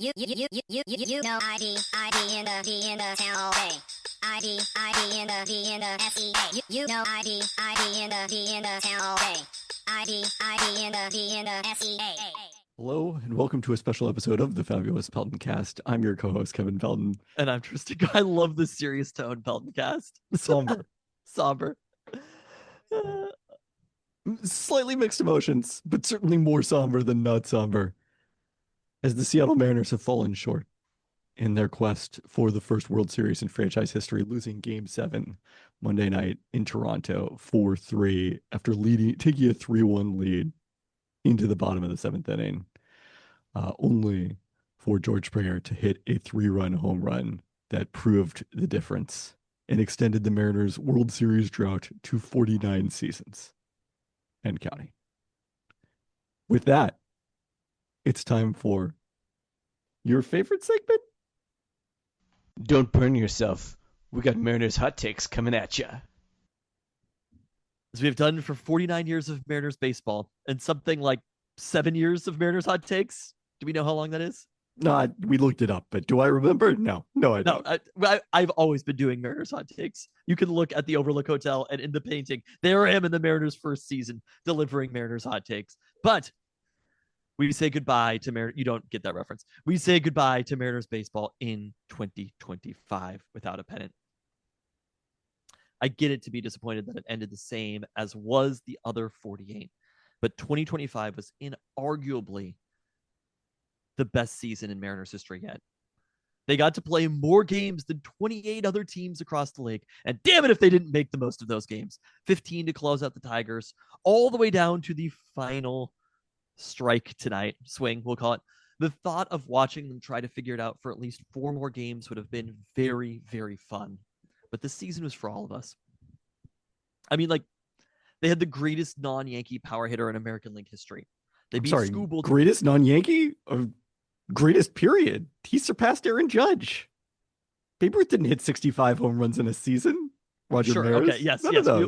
You know ID in the town all day. ID in the SEA. You know ID in the town all day. ID in the SEA. Hello and welcome to a special episode of the Fabulous Pelton Cast. I'm your co-host Kevin Pelton. And I'm Tristan. I love the serious tone Pelton cast. Somber. Somber. Slightly mixed emotions, but certainly more somber than not somber. As the Seattle Mariners have fallen short in their quest for the first World Series in franchise history, losing Game 7 Monday night in Toronto 4-3 after taking a 3-1 lead into the bottom of the seventh inning, only for George Springer to hit a 3-run home run that proved the difference and extended the Mariners' World Series drought to 49 seasons and counting. With that, it's time for your favorite segment? Don't burn yourself. We got Mariners hot takes coming at ya. As we have done for 49 years of Mariners baseball and something like 7 years of Mariners hot takes. Do we know how long that is? No, we looked it up, but do I remember? No, I don't. I've always been doing Mariners hot takes. You can look at the Overlook Hotel, and in the painting, there I am in the Mariners' first season delivering Mariners hot takes. But we say goodbye to Mariners. You don't get that reference. We say goodbye to Mariners baseball in 2025 without a pennant. I get it to be disappointed that it ended the same as was the other 48, but 2025 was inarguably the best season in Mariners history yet. They got to play more games than 28 other teams across the league, and damn it if they didn't make the most of those games. 15 to close out the Tigers, all the way down to the final strike tonight, swing, we'll call it. The thought of watching them try to figure it out for at least 4 more games would have been very, very fun. But this season was for all of us. I mean, like, they had the greatest non-Yankee power hitter in American League history. They beat Skubal. Greatest non-Yankee? Or greatest period? He surpassed Aaron Judge. Babe Ruth didn't hit 65 home runs in a season. Roger Maris? Okay, yes.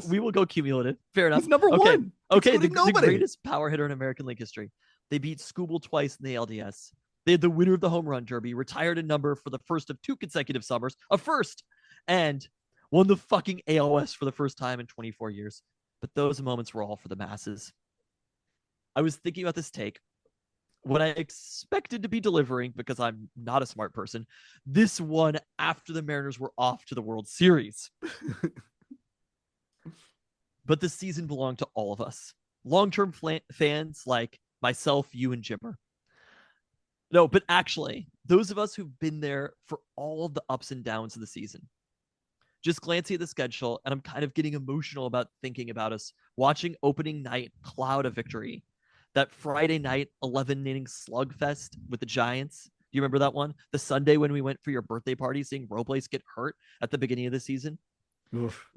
We will go cumulative. Fair enough. He's number one. Okay, the greatest power hitter in American League history. They beat Skubal twice in the LDS. They had the winner of the home run derby, retired a number for the first of 2 consecutive summers, a first, and won the fucking ALS for the first time in 24 years. But those moments were all for the masses. I was thinking about this take. What I expected to be delivering, because I'm not a smart person, this one after the Mariners were off to the World Series. But the season belonged to all of us. Long-term fans like myself, you, and Jimmer. No, but actually, those of us who've been there for all of the ups and downs of the season. Just glancing at the schedule, and I'm kind of getting emotional about thinking about us watching opening night cloud a victory. That Friday night 11-inning slugfest with the Giants. Do you remember that one? The Sunday when we went for your birthday party, seeing Robles get hurt at the beginning of the season. Oof.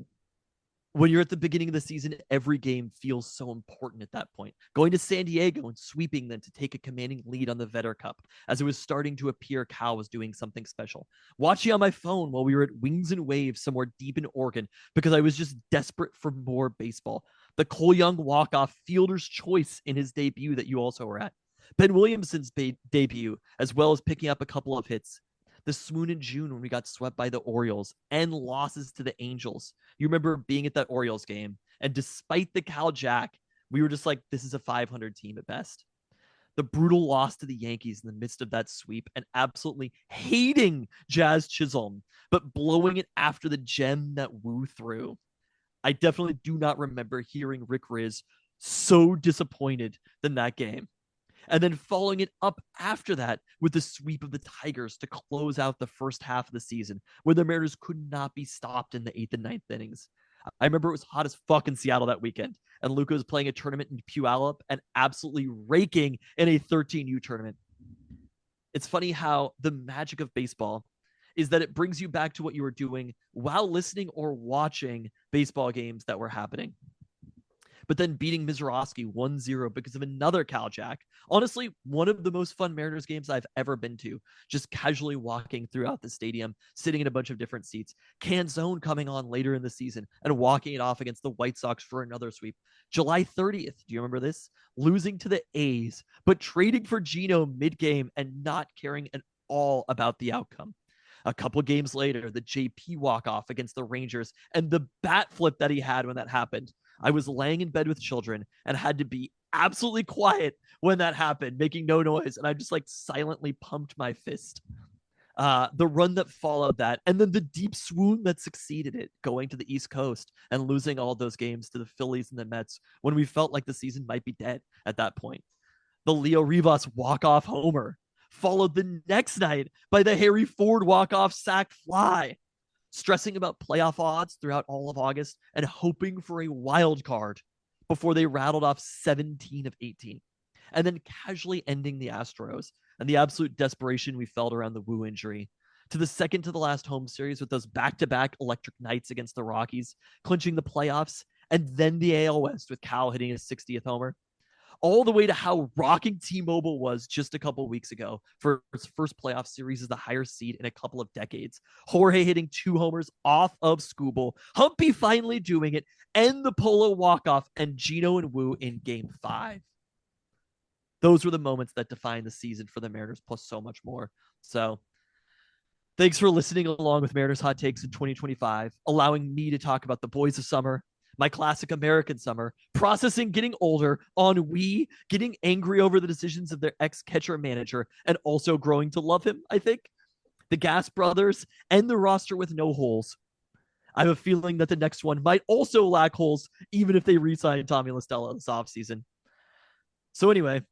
When you're at the beginning of the season, every game feels so important at that point. Going to San Diego and sweeping them to take a commanding lead on the Vetter Cup, as it was starting to appear Cal was doing something special. Watching on my phone while we were at Wings and Waves somewhere deep in Oregon, because I was just desperate for more baseball. The Cole Young walk-off fielder's choice in his debut that you also were at. Ben Williamson's debut, as well as picking up a couple of hits. The swoon in June when we got swept by the Orioles and losses to the Angels. You remember being at that Orioles game, and despite the Cal Jack, we were just like, this is a 500 team at best. The brutal loss to the Yankees in the midst of that sweep, and absolutely hating Jazz Chisholm, but blowing it after the gem that Wu threw. I definitely do not remember hearing Rick Riz so disappointed than that game. And then following it up after that with the sweep of the Tigers to close out the first half of the season, where the Mariners could not be stopped in the 8th and 9th innings. I remember it was hot as fuck in Seattle that weekend, and Luka was playing a tournament in Puyallup and absolutely raking in a 13U tournament. It's funny how the magic of baseball is that it brings you back to what you were doing while listening or watching baseball games that were happening. but then beating Mizorowski 1-0 because of another Cal Jack. Honestly, one of the most fun Mariners games I've ever been to. Just casually walking throughout the stadium, sitting in a bunch of different seats. Canzone coming on later in the season and walking it off against the White Sox for another sweep. July 30th, do you remember this? Losing to the A's, but trading for Gino mid-game and not caring at all about the outcome. A couple games later, the JP walk-off against the Rangers and the bat flip that he had when that happened. I was laying in bed with children and had to be absolutely quiet when that happened, making no noise. And I just like silently pumped my fist. The run that followed that, and then the deep swoon that succeeded it, going to the East Coast and losing all those games to the Phillies and the Mets when we felt like the season might be dead at that point. The Leo Rivas walk-off homer, followed the next night by the Harry Ford walk-off sac fly. Stressing about playoff odds throughout all of August and hoping for a wild card before they rattled off 17 of 18. And then casually ending the Astros and the absolute desperation we felt around the Wu injury. To the second to the last home series with those back-to-back electric nights against the Rockies, clinching the playoffs, and then the AL West with Cal hitting his 60th homer. All the way to how rocking T-Mobile was just a couple weeks ago for its first playoff series as the higher seed in a couple of decades. Jorge hitting 2 homers off of Skubal, Humpy finally doing it, and the Polo walk-off, and Gino and Wu in Game 5. Those were the moments that defined the season for the Mariners, plus so much more. So thanks for listening along with Mariners Hot Takes in 2025, allowing me to talk about the boys of summer, my classic American summer, processing getting older, ennui, getting angry over the decisions of their ex-catcher manager, and also growing to love him, I think. The Gas brothers, and the roster with no holes. I have a feeling that the next one might also lack holes, even if they re-sign Tommy La Stella this offseason. So anyway,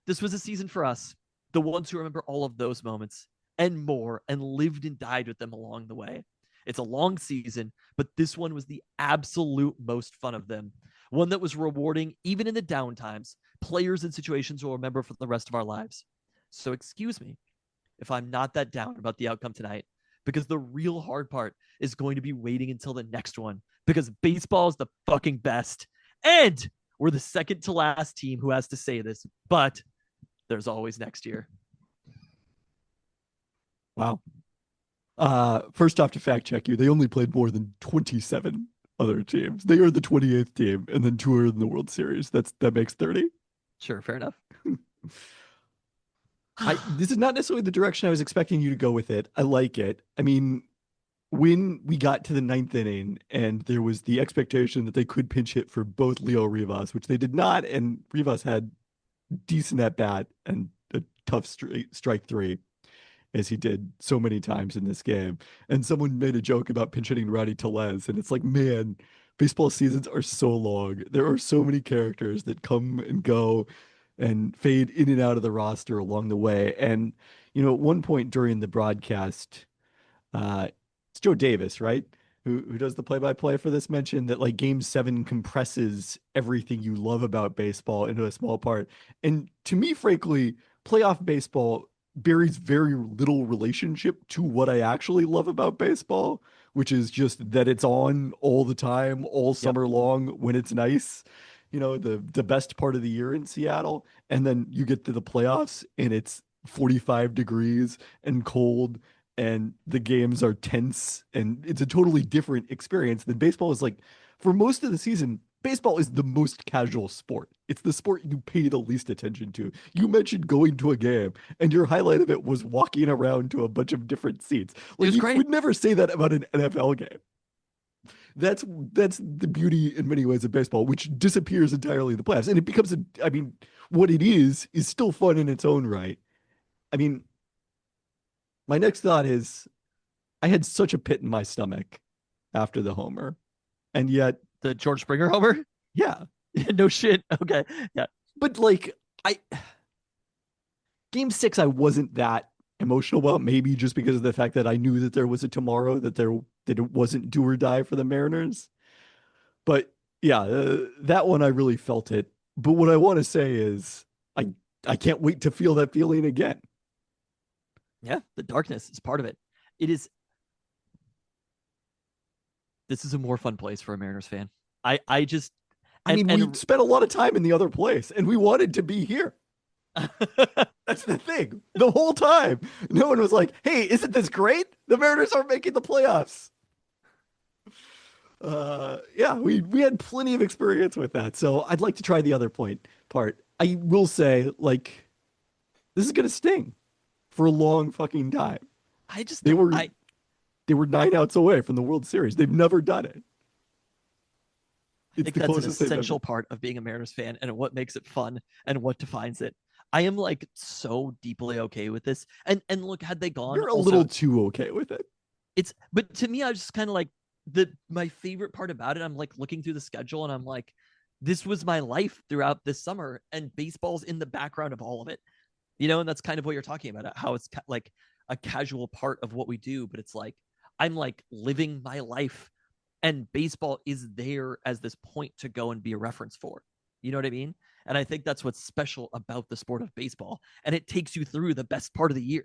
this was a season for us. The ones who remember all of those moments and more and lived and died with them along the way. It's a long season, but this one was the absolute most fun of them. One that was rewarding even in the down times. Players and situations we'll remember for the rest of our lives. So excuse me if I'm not that down about the outcome tonight, because the real hard part is going to be waiting until the next one, because baseball is the fucking best. And we're the second to last team who has to say this, but there's always next year. Wow. First off, to fact check you, they only played more than 27 other teams. They are the 28th team, and then 2 are in the World Series. That makes 30. Sure, fair enough. This is not necessarily the direction I was expecting you to go with it. I like it. I mean, when we got to the 9th inning and there was the expectation that they could pinch hit for both Leo Rivas, which they did not, and Rivas had decent at bat and a tough strike 3, as he did so many times in this game. And someone made a joke about pinch hitting Rowdy Tellez, and it's like, man, baseball seasons are so long. There are so many characters that come and go and fade in and out of the roster along the way. And, you know, at one point during the broadcast, it's Joe Davis, right? Who does the play-by-play for this, mentioned that like Game 7 compresses everything you love about baseball into a small part. And to me, frankly, playoff baseball bears very little relationship to what I actually love about baseball, which is just that it's on all the time, all summer long when it's nice, you know, the best part of the year in Seattle. And then you get to the playoffs and it's 45 degrees and cold and the games are tense and it's a totally different experience than baseball is. Like, for most of the season, baseball is the most casual sport. It's the sport you pay the least attention to. You mentioned going to a game, and your highlight of it was walking around to a bunch of different seats. Like, you would never say that about an NFL game. That's the beauty in many ways of baseball, which disappears entirely in the playoffs. And it becomes what it is still fun in its own right. I mean, my next thought is I had such a pit in my stomach after the homer. And yet the George Springer homer? Yeah. No shit. Okay. Yeah. But like, Game 6, I wasn't that emotional about, maybe just because of the fact that I knew that there was a tomorrow, that it wasn't do or die for the Mariners. But yeah, that one I really felt it. But what I want to say is I can't wait to feel that feeling again. Yeah, the darkness is part of it. This is a more fun place for a Mariners fan. I just I mean, we spent a lot of time in the other place and we wanted to be here. That's the thing. The whole time, no one was like, "Hey, isn't this great? The Mariners are making the playoffs." Yeah, we had plenty of experience with that. So I'd like to try the other part. I will say, like, this is gonna sting for a long fucking time. I just They were I they were 9 outs away from the World Series. They've never done it. I It's think the that's an closest they've ever. essential part of being a Mariners fan and what makes it fun and what defines it. I am like so deeply okay with this. And look, had they gone, You're a also, little too okay with it. it's but to me, I was just kind of like my favorite part about it. I'm like looking through the schedule and I'm like, this was my life throughout this summer, and baseball's in the background of all of it. And that's kind of what you're talking about, how it's like a casual part of what we do, but it's like I'm like living my life, and baseball is there as this point to go and be a reference for. You know what I mean? And I think that's what's special about the sport of baseball. And it takes you through the best part of the year.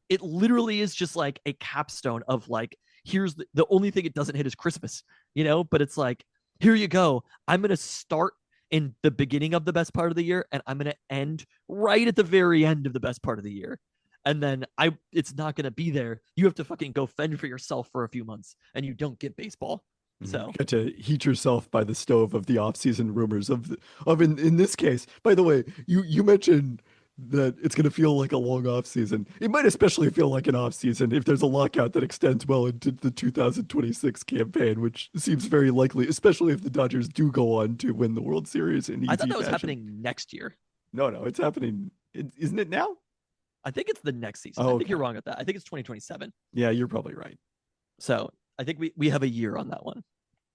It literally is just like a capstone of like, here's the only thing it doesn't hit is Christmas, but it's like, here you go. I'm going to start in the beginning of the best part of the year, and I'm going to end right at the very end of the best part of the year. And then it's not going to be there. You have to fucking go fend for yourself for a few months, and you don't get baseball. So You got to heat yourself by the stove of the off-season rumors of in this case. By the way, you mentioned that it's going to feel like a long off-season. It might especially feel like an off-season if there's a lockout that extends well into the 2026 campaign, which seems very likely, especially if the Dodgers do go on to win the World Series in easy I thought that was fashion. happening next year. No, it's happening. Isn't it now? I think it's the next season. Oh, I think you're okay. wrong with that. I think it's 2027. Yeah, you're probably right. So I think we have a year on that one.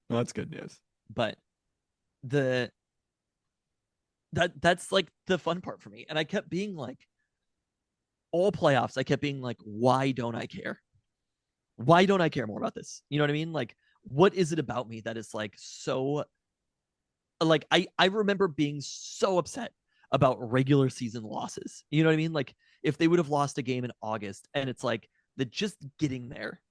Well, that's good news. But that's like the fun part for me. And I kept being like, all playoffs, I kept being like, why don't I care? Why don't I care more about this? You know what I mean? Like, what is it about me that is like so, like, I remember being so upset about regular season losses. You know what I mean? Like, if they would have lost a game in August, and it's like the just getting there,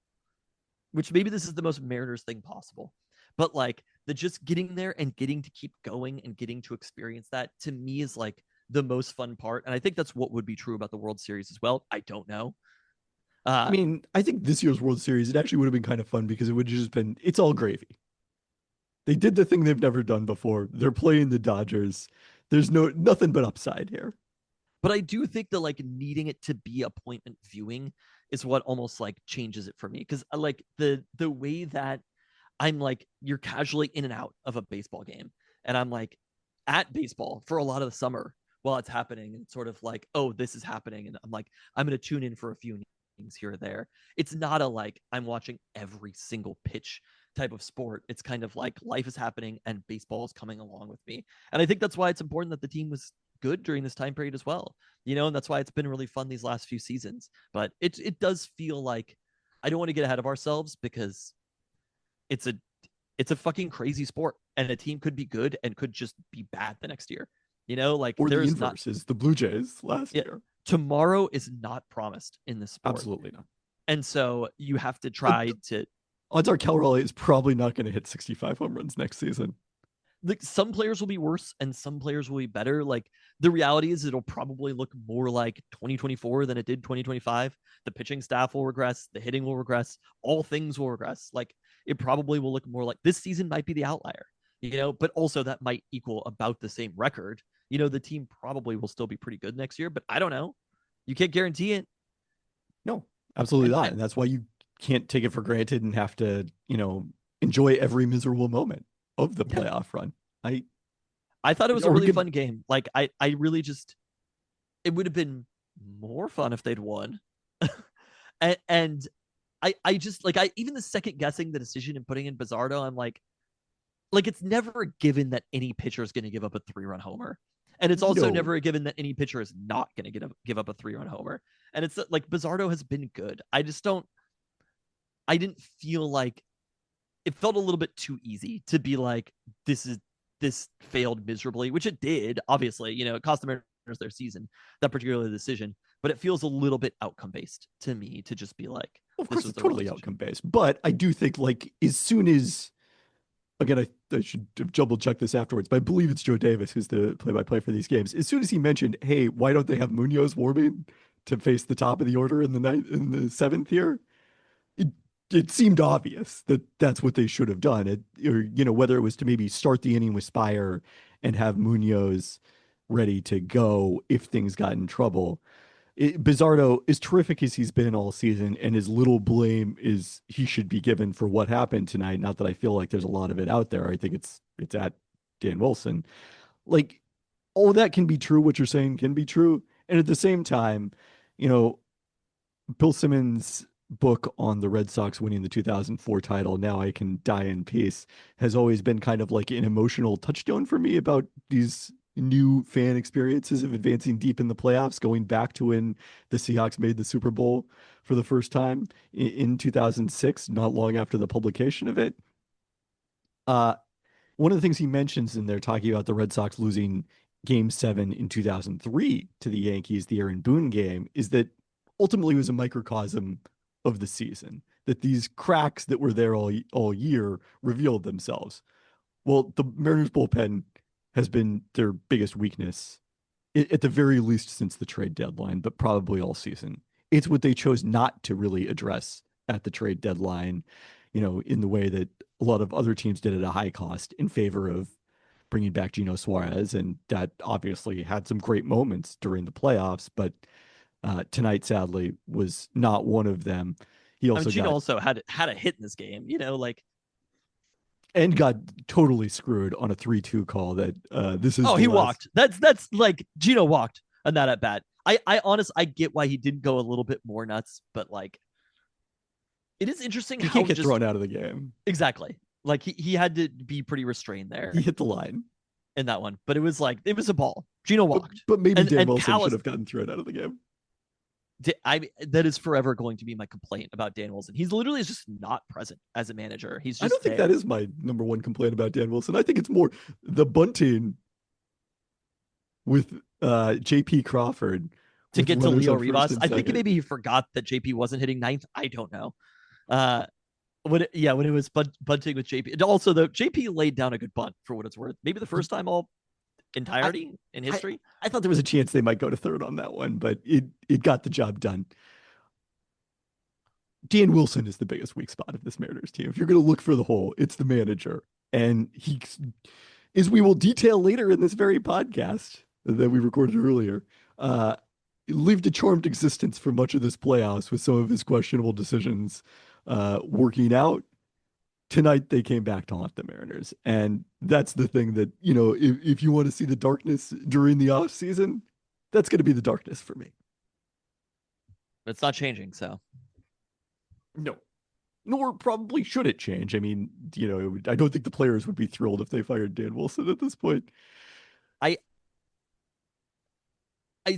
which maybe this is the most Mariners thing possible, but like the just getting there and getting to keep going and getting to experience that, to me, is like the most fun part. And I think that's what would be true about the World Series as well. I don't know. I mean, I think this year's World Series, it actually would have been kind of fun because it would have just been, it's all gravy. They did the thing they've never done before. They're playing the Dodgers. There's nothing but upside here. But I do think that like needing it to be appointment viewing is what almost like changes it for me. Cause like the way that I'm like, you're casually in and out of a baseball game, and I'm like at baseball for a lot of the summer while it's happening. And it's sort of like, oh, this is happening. And I'm like, I'm going to tune in for a few innings here or there. It's not a like I'm watching every single pitch type of sport. It's kind of like life is happening and baseball is coming along with me. And I think that's why it's important that the team was good during this time period as well. And that's why it's been really fun these last few seasons. But it does feel like I don't want to get ahead of ourselves, because it's a fucking crazy sport, and a team could be good and could just be bad the next year. Like Or the there's inverse is the Blue Jays last Yeah. year. tomorrow is not promised in this sport. Absolutely not. And so you have to try to Odds are Cal Raleigh is probably not going to hit 65 home runs next season. like, some players will be worse and some players will be better. Like the reality is it'll probably look more like 2024 than it did 2025. The pitching staff will regress, the hitting will regress, all things will regress. Like it probably will look more like this season might be the outlier, but also that might equal about the same record. The team probably will still be pretty good next year, but I don't know. You can't guarantee it. No, absolutely And not. And that's why you can't take it for granted and have to, enjoy every miserable moment of the Yeah. playoff run. I thought it was Are a we really gonna- fun game. Like I really just, it would have been more fun if they'd won. and I just like, even the second guessing the decision and putting in Bizardo, I'm like it's never a given that any pitcher is going to give up a 3-run homer. And it's also No. never a given that any pitcher is not going to give up a 3-run homer. And it's like Bizardo has been good. I didn't feel like it felt a little bit too easy to be like, this failed miserably, which it did. Obviously, it cost the Mariners their season, that particular decision, but it feels a little bit outcome based to me to just be like, Of this course, was it's the wrong totally decision. outcome based. But I do think, like, as soon as again, I should have double checked this afterwards, but I believe it's Joe Davis who's the play-by-play for these games. As soon as he mentioned, "Hey, why don't they have Munoz warming to face the top of the order in the seventh here?" It it seemed obvious that that's what they should have done. Or whether it was to maybe start the inning with Spire and have Munoz ready to go if things got in trouble. Bizzardo, as terrific as he's been all season, and as little blame is he should be given for what happened tonight. Not that I feel like there's a lot of it out there. I think it's at Dan Wilson. Like, all that can be true. What you're saying can be true, and at the same time, you know, Bill Simmons' book on the Red Sox winning the 2004 title, "Now I Can Die in Peace," has always been kind of like an emotional touchstone for me about these new fan experiences of advancing deep in the playoffs, going back to when the Seahawks made the Super Bowl for the first time in 2006, not long after the publication of it. Uh, One of the things he mentions in there, talking about the Red Sox losing Game 7 in 2003 to the Yankees, the Aaron Boone game, is that ultimately it was a microcosm of the season, that these cracks that were there all year revealed themselves. Well, the Mariners bullpen has been their biggest weakness, at the very least since the trade deadline, but probably all season. It's what they chose not to really address at the trade deadline, in the way that a lot of other teams did at a high cost in favor of bringing back Gino Suarez. And that obviously had some great moments during the playoffs, but tonight, sadly, was not one of them. He also Gino also had a hit in this game, and got totally screwed on a 3-2 call that this is he walked. That's like Gino walked on that at bat. I get why he didn't go a little bit more nuts, but like it is interesting he how can't get thrown out of the game. Exactly. Like he had to be pretty restrained there. He hit the line in that one, but it was a ball. Gino walked. But maybe Dan Wilson should have gotten thrown out of the game. That is forever going to be my complaint about Dan Wilson. He's literally just not present as a manager. He's just I don't think that is my number one complaint about Dan Wilson. I think it's more the bunting with JP Crawford to get to Leo Rivas. I think maybe he forgot that JP wasn't hitting ninth. I don't know. When it was bunting with JP. And also, the JP laid down a good bunt for what it's worth. Maybe the first time entirety in history. I thought there was a chance they might go to third on that one, but it got the job done. Dan Wilson is the biggest weak spot of this Mariners team. If you're going to look for the hole, it's the manager. And he, as we will detail later in this very podcast that we recorded earlier, lived a charmed existence for much of this playoffs with some of his questionable decisions working out. Tonight, they came back to haunt the Mariners. And that's the thing that, if you want to see the darkness during the off season, that's going to be the darkness for me. It's not changing, so. No. Nor probably should it change. I mean, I don't think the players would be thrilled if they fired Dan Wilson at this point. I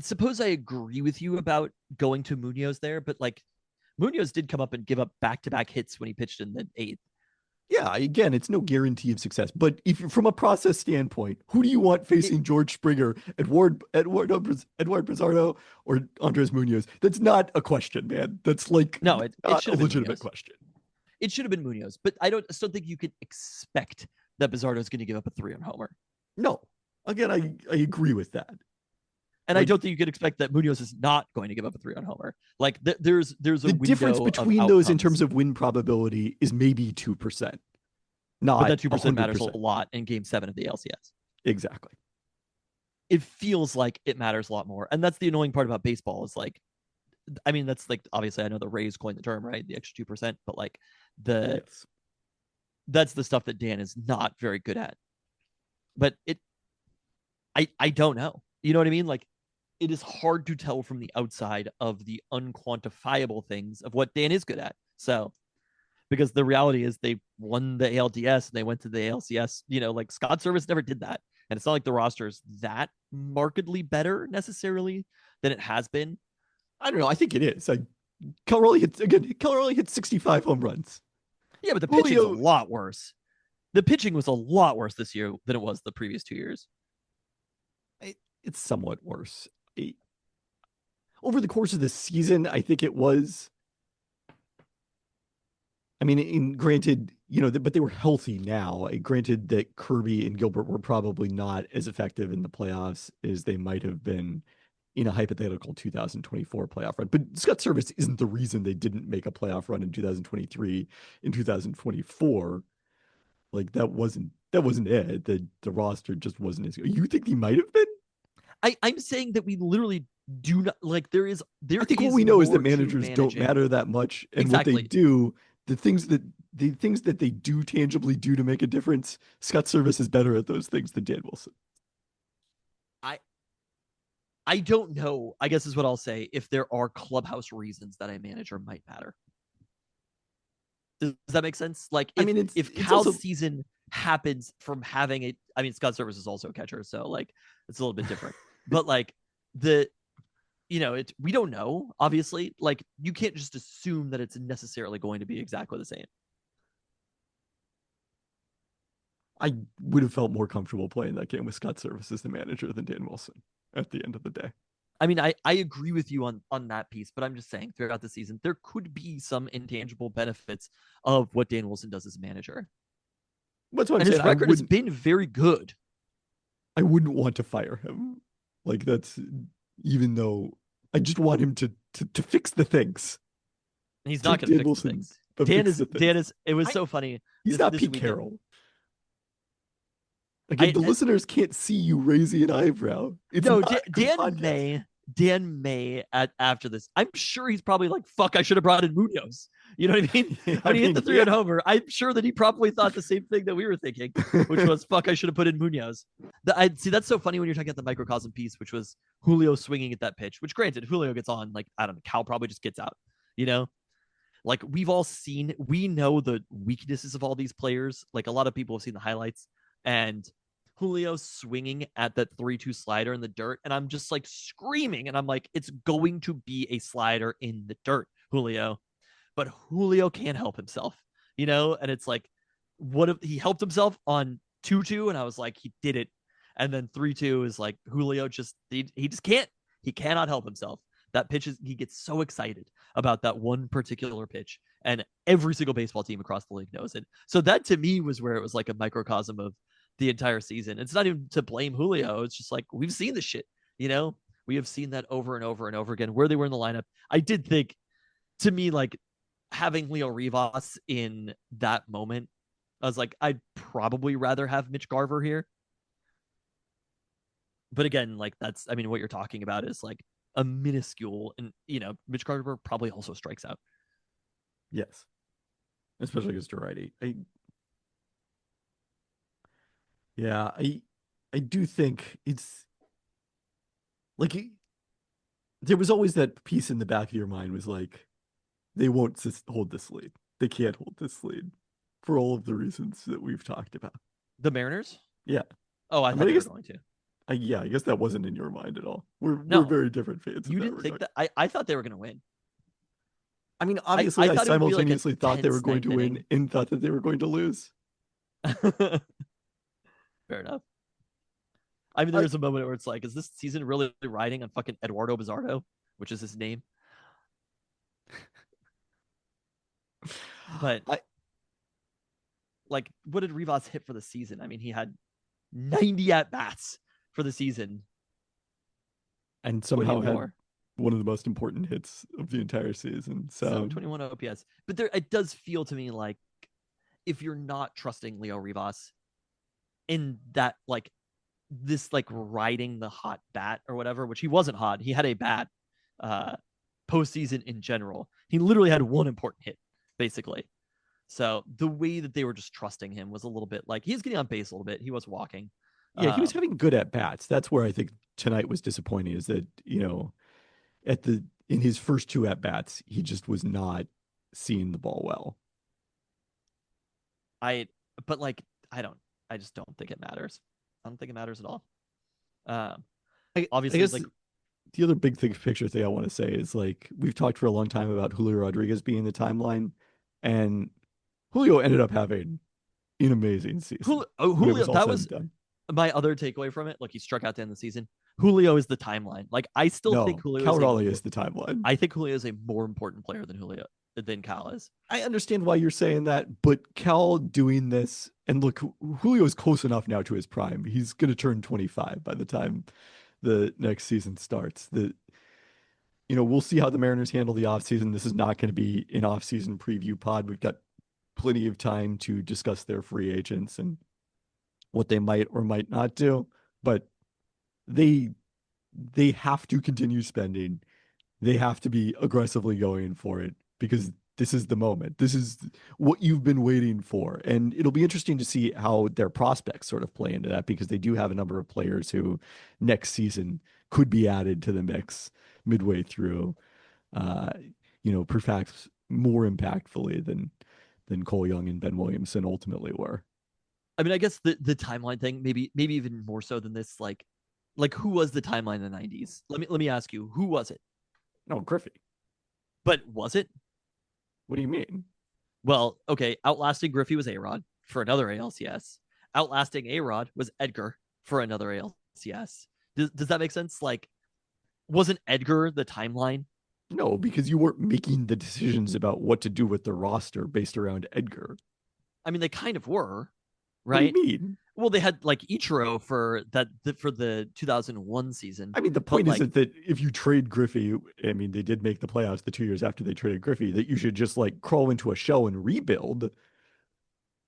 suppose I agree with you about going to Munoz there, but like Munoz did come up and give up back-to-back hits when he pitched in the 8th. Yeah, again, it's no guarantee of success. But if from a process standpoint, who do you want facing George Springer, Eduardo Bizzardo, or Andres Munoz? That's not a question, man. That's like it a legitimate question. It should have been Munoz, but I still think you could expect that Bizzardo is going to give up a 3-run homer. No, again, I agree with that. And I don't think you could expect that Munoz is not going to give up a 3-run homer. Like there's a the difference between those in terms of win probability is maybe 2%. But that 2% matters a lot in Game 7 of the LCS. Exactly. It feels like it matters a lot more, and that's the annoying part about baseball. Is like, I mean, that's like obviously I know the Rays coined the term, right? The extra 2%, but like that's the stuff that Dan is not very good at. But I don't know. You know what I mean? Like, it is hard to tell from the outside of the unquantifiable things of what Dan is good at. So, because the reality is they won the ALDS and they went to the ALCS, like Scott Service never did that. And it's not like the roster is that markedly better necessarily than it has been. I don't know. I think it is. Cal Raleigh hit 65 home runs. Yeah, but the pitching's a lot worse. The pitching was a lot worse this year than it was the previous 2 years. It's somewhat worse. Over the course of the season, I think it was I mean, granted, but they were healthy now. Granted that Kirby and Gilbert were probably not as effective in the playoffs as they might have been in a hypothetical 2024 playoff run. But Scott Service isn't the reason they didn't make a playoff run in 2023, in 2024. Like that wasn't it. The roster just wasn't as good. You think he might have been? I'm saying that we literally do not like I think what we know is that managers don't matter that much, and what they do, the things that they do tangibly do to make a difference, Scott Service is better at those things than Dan Wilson. I don't know, I guess is what I'll say, if there are clubhouse reasons that a manager might matter. Does that make sense? Like, if Cal's season happens from having it, I mean, Scott Service is also a catcher, so like it's a little bit different. But like we don't know, obviously. Like, you can't just assume that it's necessarily going to be exactly the same. I would have felt more comfortable playing that game with Scott Service as the manager than Dan Wilson at the end of the day. I mean, I agree with you on that piece, but I'm just saying throughout the season, there could be some intangible benefits of what Dan Wilson does as a manager. That's what I'm saying. His record has been very good. I wouldn't want to fire him. Like, that's, even though I just want him to fix the things. He's not going to fix the things. Dan is, it was so funny. He's not Pete Carroll. Again, the listeners can't see you raising an eyebrow. Dan May after this, I'm sure he's probably like, fuck, I should have brought in Munoz. You know what I mean? When he hit the 3-run homer, I'm sure that he probably thought the same thing that we were thinking, which was, fuck, I should have put in Munoz. See, that's so funny when you're talking about the microcosm piece, which was Julio swinging at that pitch, which granted, Julio gets on, like, I don't know, Cal probably just gets out, Like, we know the weaknesses of all these players. Like, a lot of people have seen the highlights, and Julio swinging at that 3-2 slider in the dirt, and I'm just like screaming, and I'm like, it's going to be a slider in the dirt, Julio. But Julio can't help himself, and it's like, what if he helped himself on 2-2? And I was like, he did it. And then 3-2 is like, Julio he just can't, he cannot help himself. That pitch he gets so excited about that one particular pitch, and every single baseball team across the league knows it. So that to me was where it was like a microcosm of the entire season. It's not even to blame Julio. It's just like, we've seen this shit, we have seen that over and over and over again where they were in the lineup. I did think, to me, like, having Leo Rivas in that moment, I was like, I'd probably rather have Mitch Garver here. But again, like, that's, I mean, what you're talking about is like a minuscule, and Mitch Garver probably also strikes out. Yes. Especially against a righty. I do think it's like, there was always that piece in the back of your mind was like, they won't hold this lead. They can't hold this lead for all of the reasons that we've talked about. The Mariners? Yeah. Oh, I thought they were going to. I guess that wasn't in your mind at all. We're very different fans. You didn't think that? I thought they were going to win. I mean, obviously, I simultaneously thought they were going to win and thought that they were going to lose. Fair enough. I mean, there's a moment where it's like, is this season really riding on fucking Eduardo Bizardo, which is his name? But like, what did Rivas hit for the season? I mean, he had 90 at-bats for the season. And somehow had one of the most important hits of the entire season. So 21 OPS. But it does feel to me like, if you're not trusting Leo Rivas in that, like, this, like, riding the hot bat or whatever, which he wasn't hot. He had a bad postseason in general. He literally had one important hit, basically. So the way that they were just trusting him was a little bit like, he's getting on base a little bit. He was walking. Yeah, he was having good at bats. That's where I think tonight was disappointing, is that, in his first 2 at bats, he just was not seeing the ball well. I just don't think it matters. I don't think it matters at all. Obviously, I guess, like, the other big picture thing I want to say is, like, we've talked for a long time about Julio Rodriguez being the timeline, and Julio ended up having an amazing season. Julio, that was my other takeaway from it. Look, he struck out to end the season. Julio is the timeline. Like, I still think Julio is the timeline. I think Julio is a more important player than Julio. than Cal is. I understand why you're saying that, but Cal doing this, and look, Julio's close enough now to his prime. He's going to turn 25 by the time the next season starts. We'll see how the Mariners handle the offseason. This is not going to be an offseason preview pod. We've got plenty of time to discuss their free agents and what they might or might not do, but they have to continue spending. They have to be aggressively going for it because this is the moment. This is what you've been waiting for. And it'll be interesting to see how their prospects sort of play into that because they do have a number of players who next season could be added to the mix midway through, perhaps more impactfully than Cole Young and Ben Williamson ultimately were. I mean, I guess the timeline thing, maybe even more so than this, like who was the timeline in the 90s? Let me ask you, who was it? No, Griffey. But was it? What do you mean? Well, okay, outlasting Griffey was A-Rod for another ALCS. Outlasting A-Rod was Edgar for another ALCS. Does that make sense? Like, wasn't Edgar the timeline? No, because you weren't making the decisions about what to do with the roster based around Edgar. I mean, they kind of were, right? What do you mean? Well, they had like Ichiro for the 2001 season. I mean, the point isn't that if you trade Griffey, I mean, they did make the playoffs the 2 years after they traded Griffey, that you should just like crawl into a shell and rebuild.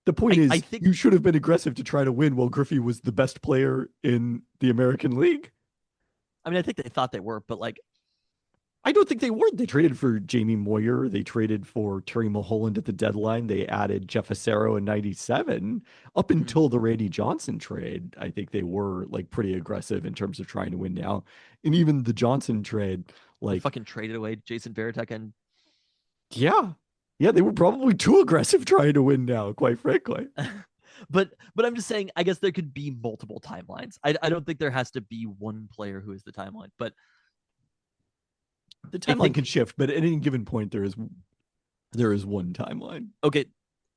The point is, I think you should have been aggressive to try to win while Griffey was the best player in the American League. I mean, I think they thought they were, but like, I don't think they were. They traded for Jamie Moyer. They traded for Terry Mulholland at the deadline. They added Jeff Acero in 97. Up until the Randy Johnson trade, I think they were like pretty aggressive in terms of trying to win now. And even the Johnson trade, like they fucking traded away Jason Varitek and yeah, they were probably too aggressive trying to win now, quite frankly. But I'm just saying, I guess there could be multiple timelines. I don't think there has to be one player who is the timeline, but the timeline can shift, but at any given point, there is one timeline. Okay.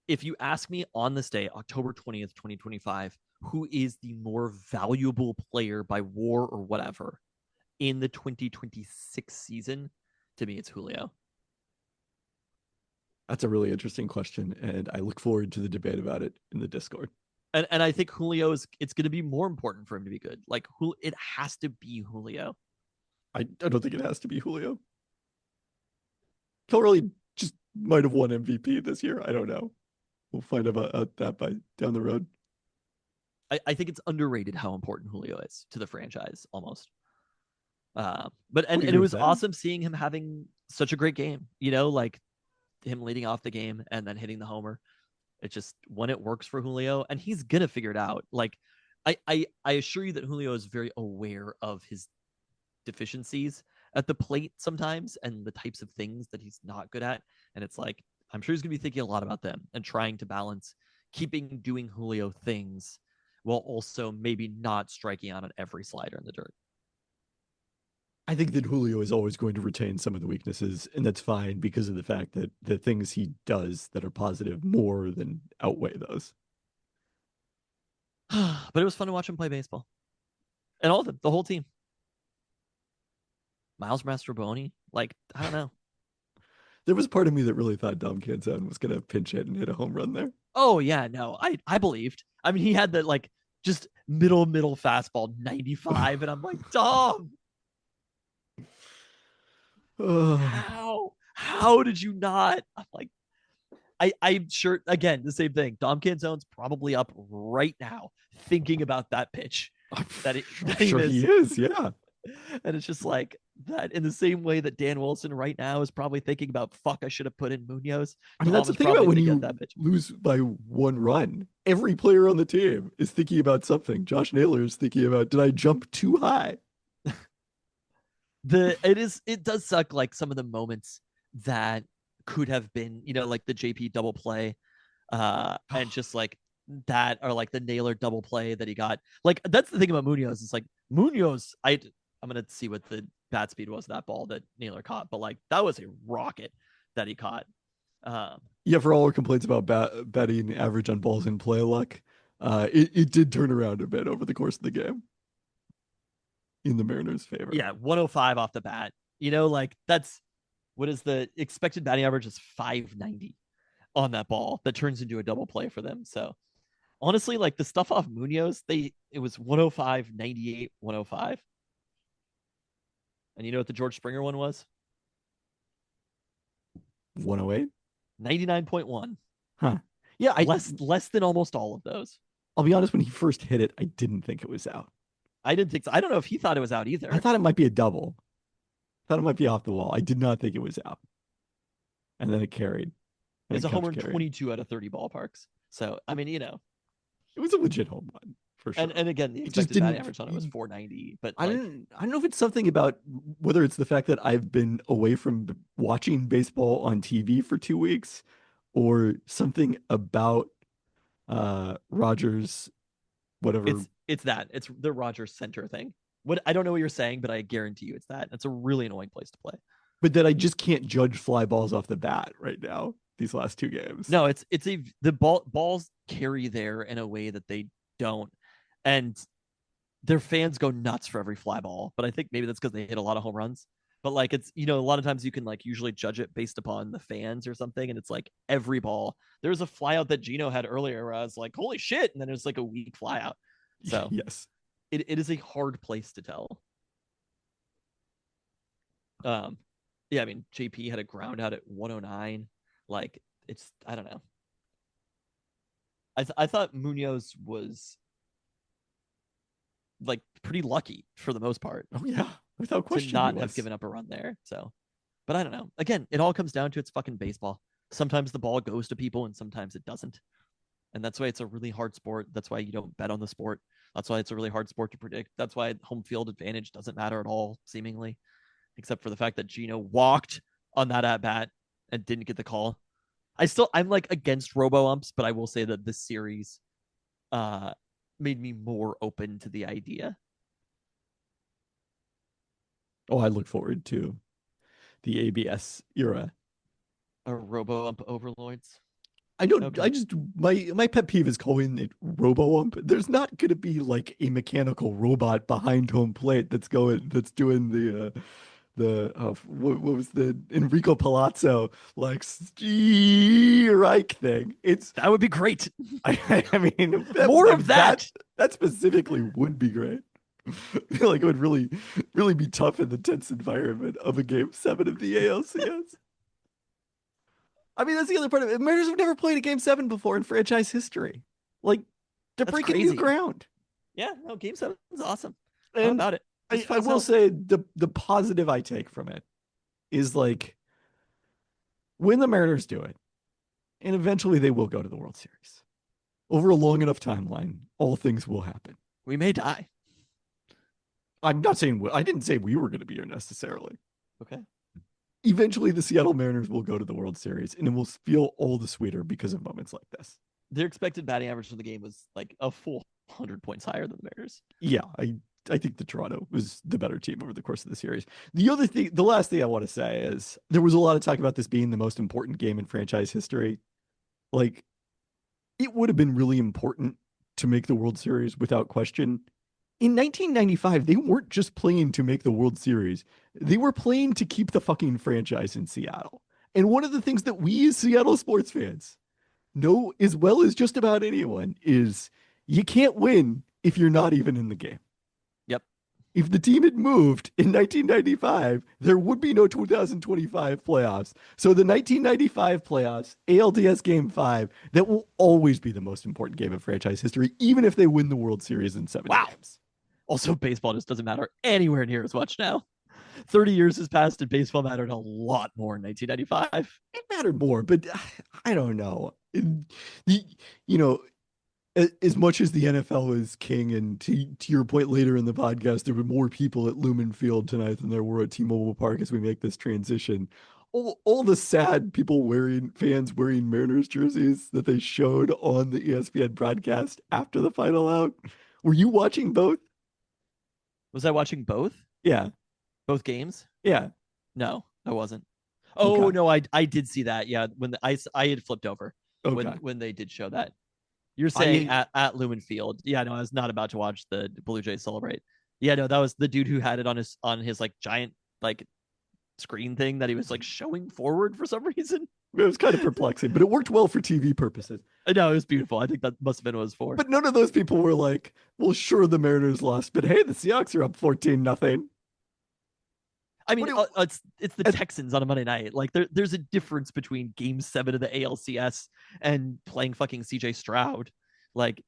If you ask me on this day, October 20th, 2025, who is the more valuable player by WAR or whatever in the 2026 season, to me, it's Julio. That's a really interesting question, and I look forward to the debate about it in the Discord. And I think Julio it's going to be more important for him to be good. Like, it has to be Julio. I don't think it has to be Julio. Kelly just might have won MVP this year. I don't know. We'll find out that by down the road. I think it's underrated how important Julio is to the franchise, almost. But it was awesome seeing him having such a great game. Like him leading off the game and then hitting the homer. It's just when it works for Julio, and he's gonna figure it out. Like I assure you that Julio is very aware of his deficiencies at the plate sometimes and the types of things that he's not good at. And it's like, I'm sure he's going to be thinking a lot about them and trying to balance doing Julio things while also maybe not striking out on every slider in the dirt. I think that Julio is always going to retain some of the weaknesses, and that's fine because of the fact that the things he does that are positive more than outweigh those. But it was fun to watch him play baseball. And all of them, the whole team. Miles Mastrobuoni, like, I don't know. There was part of me that really thought Dom Canzone was going to pinch hit and hit a home run there. Oh, yeah, no, I believed. I mean, he had the, like, just middle fastball, 95, and I'm like, Dom! How did you not? I'm like, I'm sure, again, the same thing. Dom Canzone's probably up right now thinking about that pitch. I'm sure he is, yeah. And it's just like that in the same way that Dan Wilson right now is probably thinking about, fuck, I should have put in Munoz. I mean, that's the thing about when you lose by one run. Every player on the team is thinking about something. Josh Naylor is thinking about, did I jump too high? It does suck, like some of the moments that could have been, like the JP double play, and just like that, or like the Naylor double play that he got. Like, that's the thing about Munoz. It's like Munoz, I'm going to see what the bat speed was that ball that Naylor caught, but like that was a rocket that he caught. Yeah, for all our complaints about betting average on balls in play luck, it did turn around a bit over the course of the game in the Mariners' favor. Yeah, 105 off the bat. Like that's What is the expected batting average is 590 on that ball that turns into a double play for them. So honestly, like the stuff off Munoz, it was 105, 98, 105. And you know what the George Springer one was? 108. 99.1. Huh. Yeah, Less than almost all of those. I'll be honest, when he first hit it, I didn't think it was out. I didn't think so. I don't know if he thought it was out either. I thought it might be a double. I thought it might be off the wall. I did not think it was out. And then it carried. It's a home run 22 out of 30 ballparks. So, I mean, it was a legit home run for sure. And again, the expected batting average on it was 490. But I don't know if it's something about whether it's the fact that I've been away from watching baseball on TV for 2 weeks, or something about Rogers, whatever. It's the Rogers Center thing. I don't know what you're saying, but I guarantee you it's that. It's a really annoying place to play. But that I just can't judge fly balls off the bat right now. These last 2 games. No, the balls carry there in a way that they don't, and their fans go nuts for every fly ball. But I think maybe that's because they hit a lot of home runs. But like it's a lot of times you can like usually judge it based upon the fans or something, and it's like every ball. There was a fly out that Gino had earlier where I was like, holy shit, and then there's like a weak fly out. So yes, it is a hard place to tell. Yeah, I mean JP had a ground out at 109. Like I don't know. I thought Munoz was like pretty lucky for the most part. Oh yeah, without question. To not have given up a run there. So, but I don't know. Again, it all comes down to it's fucking baseball. Sometimes the ball goes to people and sometimes it doesn't. And that's why it's a really hard sport. That's why you don't bet on the sport. That's why it's a really hard sport to predict. That's why home field advantage doesn't matter at all, seemingly, except for the fact that Gino walked on that at bat and didn't get the call. I'm like against robo umps, but I will say that this series made me more open to the idea. Oh, I look forward to the ABS era. Robo ump overlords. I don't. Okay. I just my pet peeve is calling it robo ump. There's not going to be like a mechanical robot behind home plate that's doing the what was the Enrico Palazzo like strike thing. That would be great. I mean, more of that. That specifically would be great. I feel like it would really, really be tough in the tense environment of a Game 7 of the ALCS. I mean, that's the other part of it. Mariners have never played a Game 7 before in franchise history. Like, they're breaking new ground. Yeah, no, Game 7 is awesome. And how about it? I will say the positive I take from it is like when the Mariners do it, and eventually they will go to the World Series. Over a long enough timeline, all things will happen. We may die. I'm not saying I didn't say we were going to be here necessarily. Okay. Eventually, the Seattle Mariners will go to the World Series, and it will feel all the sweeter because of moments like this. Their expected batting average for the game was like a full 100 points higher than the Mariners. Yeah, I think the Toronto was the better team over the course of the series. The last thing I want to say is there was a lot of talk about this being the most important game in franchise history. Like, it would have been really important to make the World Series without question. In 1995, they weren't just playing to make the World Series. They were playing to keep the fucking franchise in Seattle. And one of the things that we as Seattle sports fans know as well as just about anyone is you can't win if you're not even in the game. Yep. If the team had moved in 1995, there would be no 2025 playoffs. So the 1995 playoffs, ALDS Game 5, that will always be the most important game in franchise history, even if they win the World Series in 7 games. Also, baseball just doesn't matter anywhere near as much now. 30 years has passed and baseball mattered a lot more in 1995. It mattered more, but I don't know. As much as the NFL is king, and to your point later in the podcast, there were more people at Lumen Field tonight than there were at T-Mobile Park as we make this transition. All the sad fans wearing Mariners jerseys that they showed on the ESPN broadcast after the final out. Were you watching both? Was I watching both? Yeah. Both games? Yeah. No, I wasn't. Oh, okay. No, I did see that. Yeah, when I had flipped over when they did show that. You're saying at Lumen Field. Yeah, no, I was not about to watch the Blue Jays celebrate. Yeah, no, that was the dude who had it on his like giant like screen thing that he was like showing forward for some reason. It was kind of perplexing, but it worked well for TV purposes. No, it was beautiful. I think that must have been what it was for. But none of those people were like, well, sure, the Mariners lost, but hey, the Seahawks are up 14-0. I mean, What it's the Texans on a Monday night. Like there's a difference between Game 7 of the ALCS and playing fucking CJ Stroud. Like,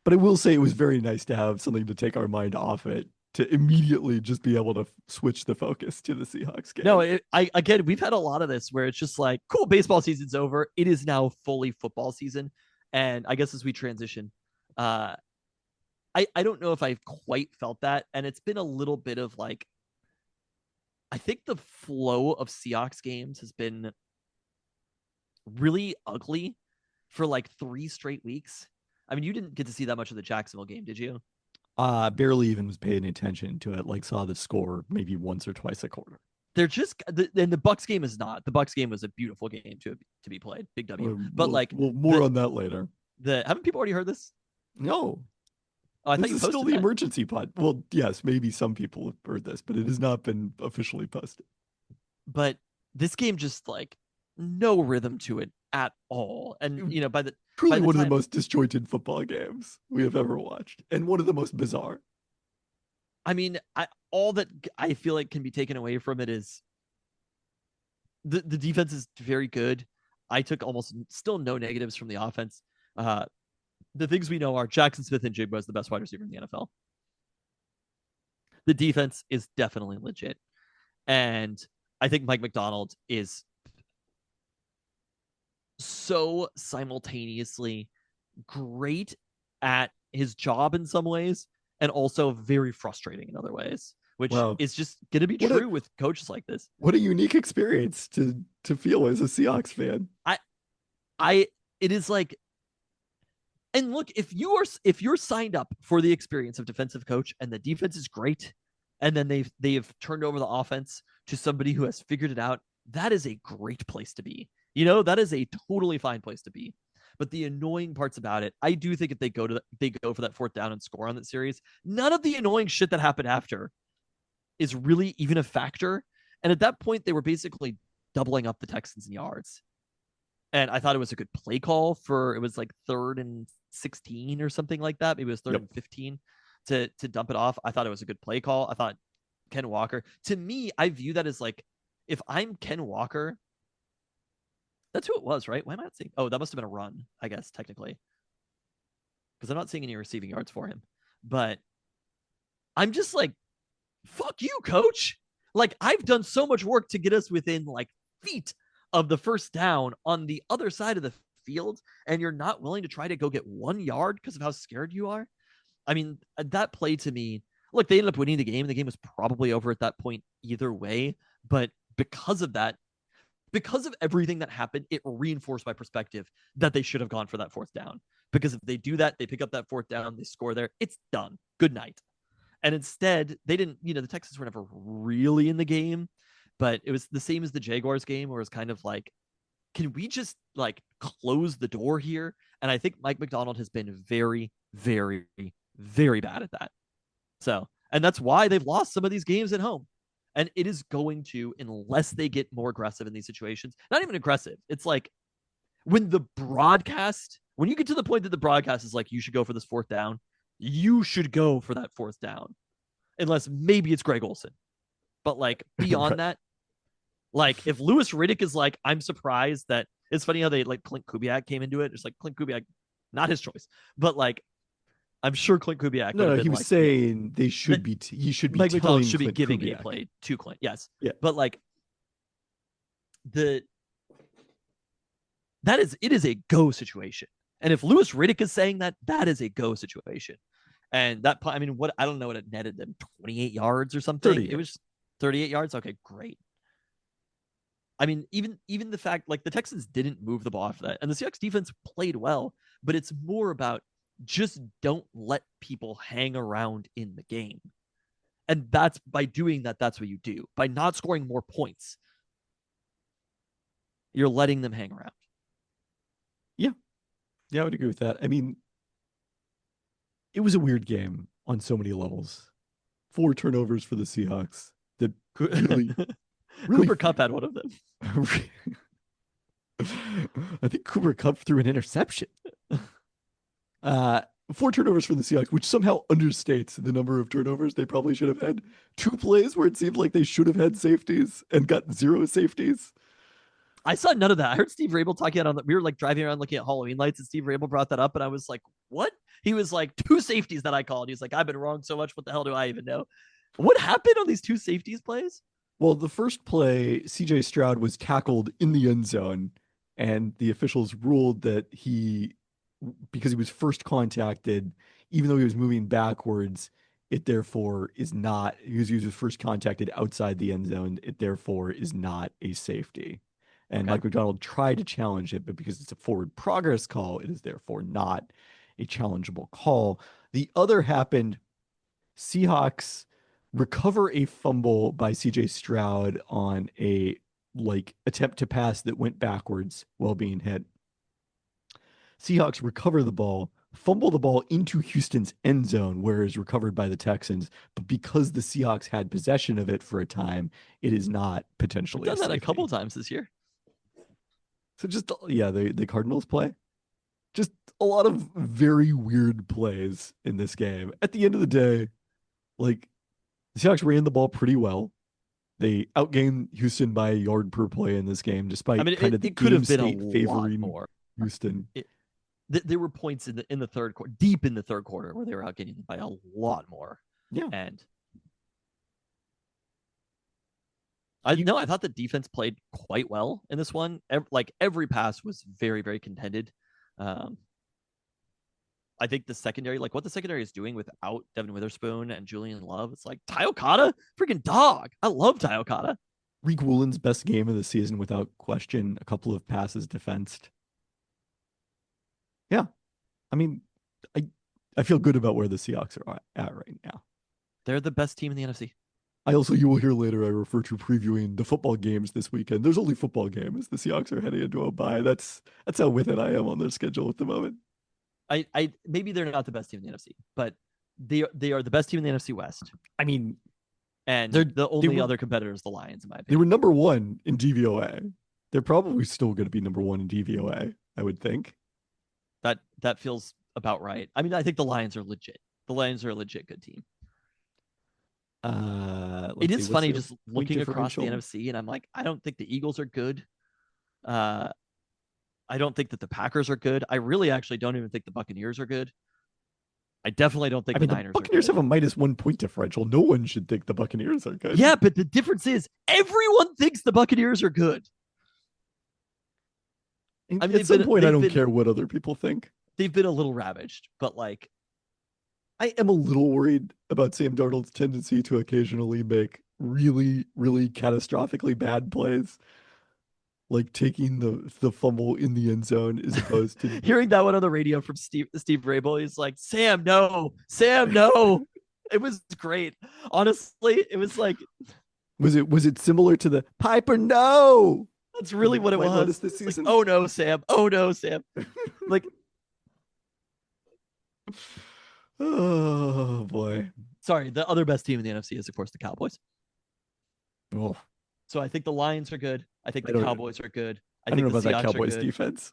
But I will say it was very nice to have something to take our mind off it, to immediately just be able to switch the focus to the Seahawks game. no, again, we've had a lot of this where it's just like, cool, baseball season's over. It is now fully football season. And I guess as we transition, I don't know if I've quite felt that. And it's been a little bit of like, I think the flow of Seahawks games has been really ugly for like 3 straight weeks. I mean, you didn't get to see that much of the Jacksonville game, did you? Barely even was paying attention to it. Like saw the score maybe once or twice a quarter. They're just, and the Bucks game is not. The Bucks game was a beautiful game to be played. Big W. But more on that later. Haven't people already heard this? No. Oh, I thought this you is posted still the that. emergency pod. Well, yes, maybe some people have heard this, but it has not been officially posted. But this game just like no rhythm to it at all. And you know, by the Truly one of time- the most disjointed football games we have ever watched, and one of the most bizarre. I mean, all that I feel like can be taken away from it is the defense is very good. I took almost still no negatives from the offense. The things we know are Jackson Smith-Njigba is the best wide receiver in the NFL. The defense is definitely legit. And I think Mike Macdonald is so simultaneously great at his job in some ways and also very frustrating in other ways, which is just going to be true with coaches like this. What a unique experience to feel as a Seahawks fan. It is like, and look, if you're signed up for the experience of defensive coach and the defense is great, and then they've turned over the offense to somebody who has figured it out, that is a great place to be. You know, that is a totally fine place to be. But the annoying parts about it, I do think if they go for that 4th down and score on that series, none of the annoying shit that happened after is really even a factor. And at that point, they were basically doubling up the Texans in yards. And I thought it was a good play call it was like 3rd and 16 or something like that. Maybe it was 3rd and 15 to dump it off. I thought it was a good play call. I thought Ken Walker, to me, I view that as like, if I'm Ken Walker, that's who it was, right? Why am I not seeing? Oh, that must have been a run, I guess, technically. Because I'm not seeing any receiving yards for him. But I'm just like, fuck you, coach. Like, I've done so much work to get us within like feet of the 1st down on the other side of the field, and you're not willing to try to go get 1 yard because of how scared you are. I mean, that play to me, look, they ended up winning the game. The game was probably over at that point either way. But because of that, because of everything that happened, it reinforced my perspective that they should have gone for that 4th down. Because if they do that, they pick up that 4th down, they score there, it's done. Good night. And instead, they didn't, the Texans were never really in the game, but it was the same as the Jaguars game where it's kind of like, can we just like close the door here? And I think Mike Macdonald has been very, very, very bad at that. So, and that's why they've lost some of these games at home. And it is going to, unless they get more aggressive in these situations, not even aggressive. It's like when you get to the point that the broadcast is like, you should go for this 4th down, you should go for that 4th down. Unless maybe it's Greg Olsen. But like beyond that, like if Louis Riddick is like, I'm surprised that it's funny how they like Clint Kubiak came into it. It's like Clint Kubiak, not his choice, but like I'm sure Clint Kubiak. No, he was like, saying they should be. He should be. Mike Macdonald should Clint be giving Kubiak a play to Clint. Yes. Yeah. But like it is a go situation. And if Louis Riddick is saying that, that is a go situation. And that, I mean, I don't know what it netted them, 28 yards or something. 30 It was 38 yards. Okay, great. I mean, even the fact like the Texans didn't move the ball after that, and the Seahawks defense played well, but it's more about just don't let people hang around in the game. And that's by doing that, that's what you do. By not scoring more points, you're letting them hang around. Yeah, I would agree with that. I mean, it was a weird game on so many levels. 4 turnovers for the Seahawks that really Really, Cooper Cup had one of them. I think Cooper Cup threw an interception. 4 turnovers for the Seahawks, which somehow understates the number of turnovers they probably should have had. 2 plays where it seemed like they should have had safeties and got 0 safeties. I saw none of that. I heard Steve Rabel talking about we were like driving around looking at Halloween lights, and Steve Rabel brought that up, and I was like, "What?" He was like, 2 safeties that I called. He's like, "I've been wrong so much. What the hell do I even know?" What happened on these 2 safeties plays? Well, the first play, CJ Stroud was tackled in the end zone, and the officials ruled that because he was first contacted, even though he was moving backwards, it therefore is not, because he was first contacted outside the end zone, it therefore is not a safety. And Okay. Mike McDonald tried to challenge it, but because it's a forward progress call, it is therefore not a challengeable call. The other happened, Seahawks recover a fumble by CJ Stroud on a attempt to pass that went backwards while being hit. Seahawks recover the ball, fumble the ball into Houston's end zone, where it is recovered by the Texans. But because the Seahawks had possession of it for a time, it is not potentially We've done that a safety. couple of times this year. So just, yeah, the Cardinals play. Just a lot of very weird plays in this game. At the end of the day, like, the Seahawks ran the ball pretty well. They outgained Houston by a yard per play in this game, despite I mean, kind of the it could game have been state a lot favoring more. Houston. There were points in the third quarter, deep in the third quarter, where they were outgaining them by a lot more. Yeah. And I thought the defense played quite well in this one. Every pass was very, very contended. I think the secondary, like what the secondary is doing without Devin Witherspoon and Julian Love, it's like Ty Okada, freaking dog. I love Ty Okada. Reek Woolen's best game of the season without question. A couple of passes defensed. Yeah. I mean, I feel good about where the Seahawks are at right now. They're the best team in the NFC. You will hear later, I refer to previewing the football games this weekend. There's only football games. The Seahawks are heading into a bye. That's how with it I am on their schedule at the moment. I maybe they're not the best team in the NFC, but they are the best team in the NFC West. I mean, And They're- the only were- other competitor is the Lions, in my they opinion. were number 1 in DVOA. They're probably still going to be number 1 in DVOA, I would think. That feels about right. I mean, I think the Lions are legit. The Lions are a legit good team. It is funny just looking across the NFC, and I'm like, I don't think the Eagles are good. I don't think that the Packers are good. I really actually don't even think the Buccaneers are good. I definitely don't think I mean, the the Niners Buccaneers are have good. a -1 point differential. No one should think the Buccaneers are good. Yeah, but the difference is everyone thinks the Buccaneers are good. I mean, at some point, I they've don't been- care what other people think. They've been a little ravaged, but like, I am a little worried about Sam Darnold's tendency to occasionally make really, really catastrophically bad plays, like taking the fumble in the end zone as opposed to hearing that one on the radio from Steve Rabel, he's like, Sam, no. It was great. Honestly, it was like, was it similar to the Piper? No, that's really what it White was. Lotus this It's like, season? oh no, Sam. Oh no, Sam. Like, Oh boy. sorry, the other best team in the NFC is, of course, the Cowboys. Oh, So I think the Lions are good. I think I the don't- Cowboys are good. I think don't know the about that Seahawks are Cowboys good. defense.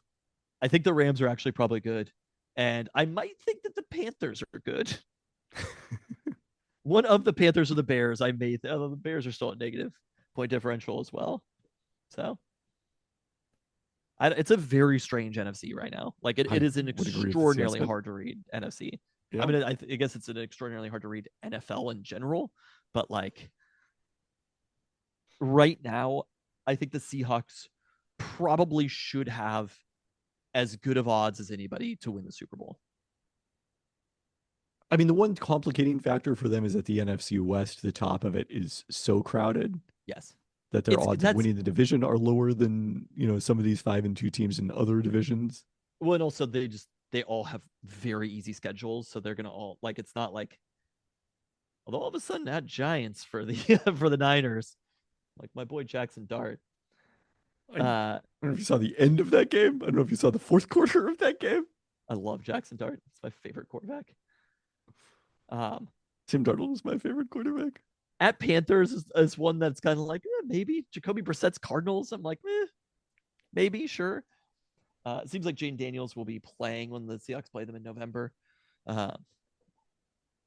I think the Rams are actually probably good. And I might think that the Panthers are good. One of the Panthers or the Bears, although the Bears are still at negative point differential as well. So it's a very strange NFC right now. Like I it is an would agree with the extraordinarily assessment. hard to read NFC. Yeah. I mean, I guess it's an extraordinarily hard to read NFL in general, but like right now, I think the Seahawks probably should have as good of odds as anybody to win the Super Bowl. I mean, the one complicating factor for them is that the NFC West, the top of it, is so crowded Yes. that their It's- odds of that's- winning the division are lower than, some of these 5-2 teams in other divisions. Well, and also they all have very easy schedules, so they're gonna all like it's not like although all of a sudden that Giants for the for the Niners, like my boy Jackson Dart. I don't know if you saw the end of that game. I don't know if you saw the fourth quarter of that game. I love Jackson Dart. It's my favorite quarterback. Sam Darnold is my favorite quarterback. At Panthers is one that's kind of like maybe. Jacoby Brissett's Cardinals. I'm like, maybe, sure. It seems like Jane Daniels will be playing when the Seahawks play them in November.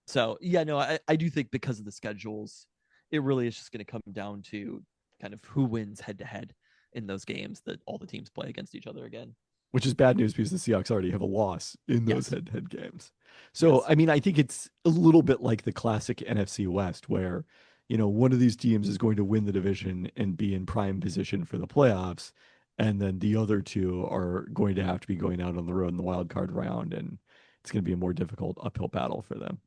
So yeah, no, I do think because of the schedules, it really is just going to come down to kind of who wins head to head in those games that all the teams play against each other again. Which is bad news because the Seahawks already have a loss in those Yes. head-to-head games. So, Yes. I mean, I think it's a little bit like the classic NFC West where, one of these teams is going to win the division and be in prime position for the playoffs, and then the other two are going to have to be going out on the road in the wild card round, and it's going to be a more difficult uphill battle for them.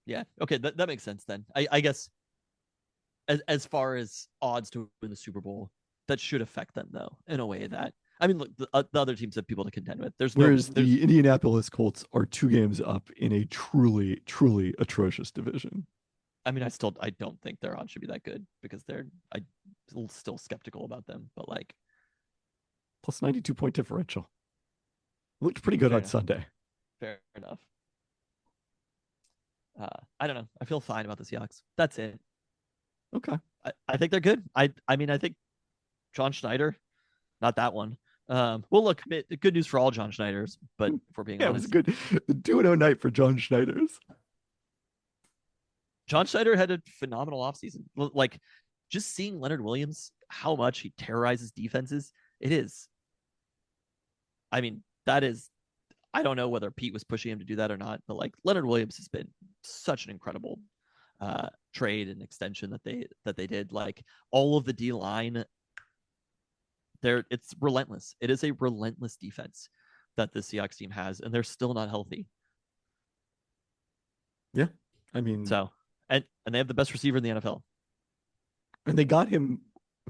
Yeah. Okay, that makes sense then. I guess as far as odds to win the Super Bowl, that should affect them though in a way that I mean, look, the other teams have people to contend with. Whereas the Indianapolis Colts are 2 games up in a truly, truly atrocious division. I mean, I don't think their odds should be that good because I'm still skeptical about them. But like, plus 92-point differential. Looked pretty good Fair on enough. Sunday. fair enough. I don't know. I feel fine about the Seahawks. That's it. Okay. I think they're good. I mean, I think John Schneider, not that one. Well, look, good news for all John Schneiders, but if we're being Yeah, it was honest, a good 2-0 night for John Schneider's. John Schneider had a phenomenal offseason. Like, just seeing Leonard Williams, how much he terrorizes defenses, it is. I mean, that is. I don't know whether Pete was pushing him to do that or not, but like Leonard Williams has been such an incredible trade and extension that they did. Like all of the D line, it's relentless. It is a relentless defense that the Seahawks team has, and they're still not healthy. Yeah. I mean, So and they have the best receiver in the NFL. and they got him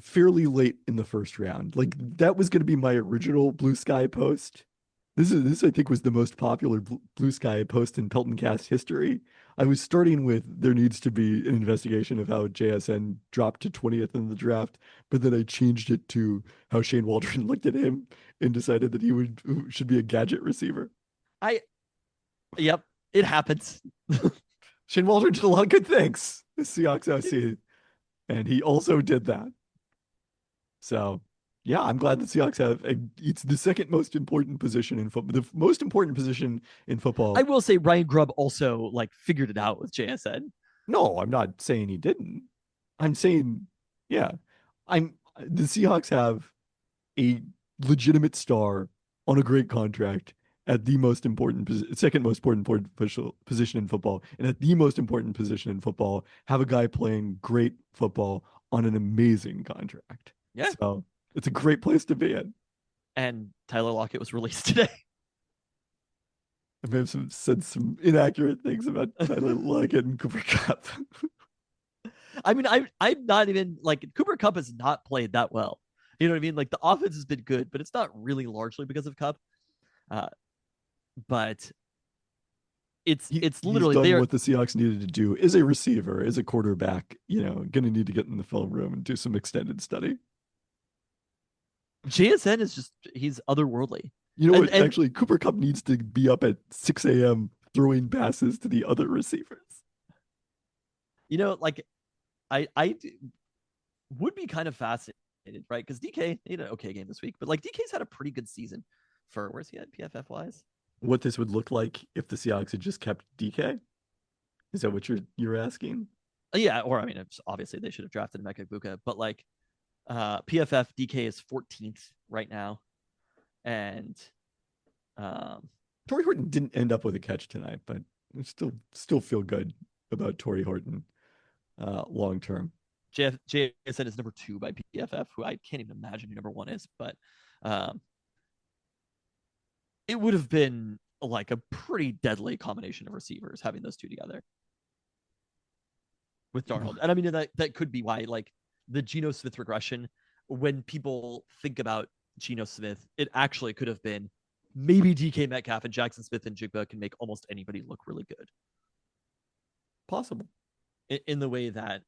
fairly late in the first round. Like that was going to be my original Blue Sky post. This I think was the most popular Blue Sky post in Pelton Cast history. I was starting with there needs to be an investigation of how JSN dropped to 20th in the draft, but then I changed it to how Shane Waldron looked at him and decided that he should be a gadget receiver. Yep, it happens. Shane Waldron did a lot of good things, the Seahawks OC, and he also did that. So yeah, I'm glad the Seahawks it's the second most important position in football. The most important position in football. I will say Ryan Grubb also like figured it out with JSN. No, I'm not saying he didn't. I'm saying, yeah, the Seahawks have a legitimate star on a great contract at the most important second most important position in football, and at the most important position in football, have a guy playing great football on an amazing contract. Yeah. So it's a great place to be in. And Tyler Lockett was released today. I may have said some inaccurate things about Tyler Lockett and Cooper Kupp. I mean, I'm not even like Cooper Kupp has not played that well. You know what I mean? Like the offense has been good, but it's not really largely because of Kupp. But it's literally he's done what the Seahawks needed to do. Is a receiver, is a quarterback, going to need to get in the film room and do some extended study. JSN is just he's otherworldly. You know what? Actually, Cooper Kupp needs to be up at 6 a.m. throwing passes to the other receivers. You know, like I would be kind of fascinated, right? Because DK he had an okay game this week, but like DK's had a pretty good season for where's he at PFF wise? What this would look like if the Seahawks had just kept DK? Is that what you're asking? Yeah, or I mean, obviously they should have drafted Emeka Egbuka, but like PFF DK is 14th right now, and Torrey Horton didn't end up with a catch tonight, but I still feel good about Torrey Horton long term. JSN is number 2 by PFF, who I can't even imagine who number 1 is, but it would have been like a pretty deadly combination of receivers having those two together with Darnold. And I mean, that could be why, like, the Geno Smith regression, when people think about Geno Smith, it actually could have been maybe DK Metcalf and Jackson Smith and Jigba can make almost anybody look really good. Possible. In the way that,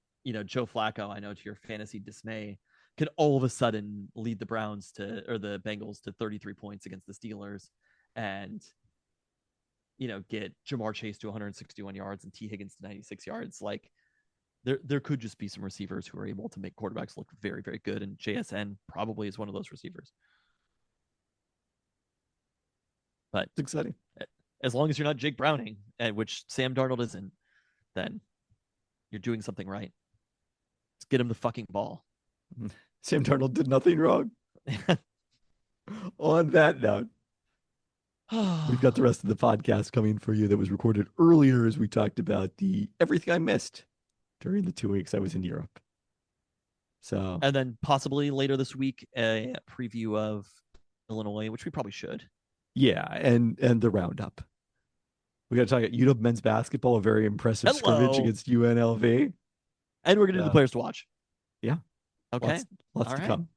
Joe Flacco, I know to your fantasy dismay, can all of a sudden lead the the Bengals to 33 points against the Steelers and, get Jamar Chase to 161 yards and T Higgins to 96 yards. Like, there could just be some receivers who are able to make quarterbacks look very, very good, and JSN probably is one of those receivers. But It's exciting. as long as you're not Jake Browning, which Sam Darnold isn't, then you're doing something right. Let's get him the fucking ball. Sam Darnold did nothing wrong. On that note, we've got the rest of the podcast coming for you that was recorded earlier as we talked about everything I missed during the 2 weeks I was in Europe. So, and then possibly later this week, a preview of Illinois, which we probably should. yeah, and the roundup. We got to talk about UW men's basketball, a very impressive scrimmage against UNLV. And we're going to do the players to watch. Yeah. Okay. Lots to come.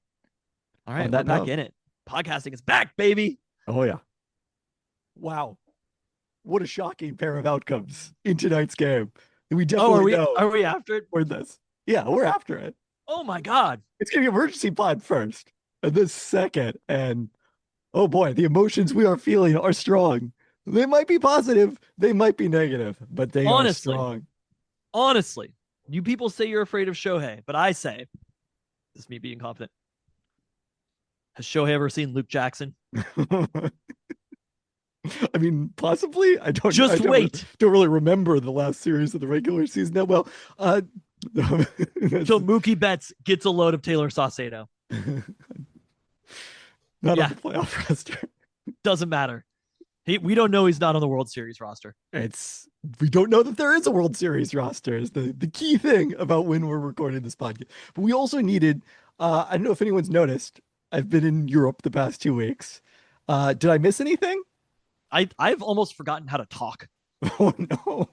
All right. We're back in it. Podcasting is back, baby. Oh, yeah. Wow. What a shocking pair of outcomes in tonight's game. We definitely know. Are we after it? We're this. Yeah, we're after it. Oh, my God. It's going to be emergency pod first, and then second. And, oh, boy, the emotions we are feeling are strong. They might be positive. They might be negative, but they are strong. Honestly, you people say you're afraid of Shohei, but I say, this is me being confident. Has Shohei ever seen Luke Jackson? I mean, possibly. I don't. Wait. Don't really remember the last series of the regular season that well. So Mookie Betts gets a load of Taylor Saucedo. Not on the playoff roster. Doesn't matter. We don't know he's not on the World Series roster. We don't know that there is a World Series roster is the key thing about when we're recording this podcast. But we also needed, I don't know if anyone's noticed, I've been in Europe the past 2 weeks. Did I miss anything? I've almost forgotten how to talk. Oh, no.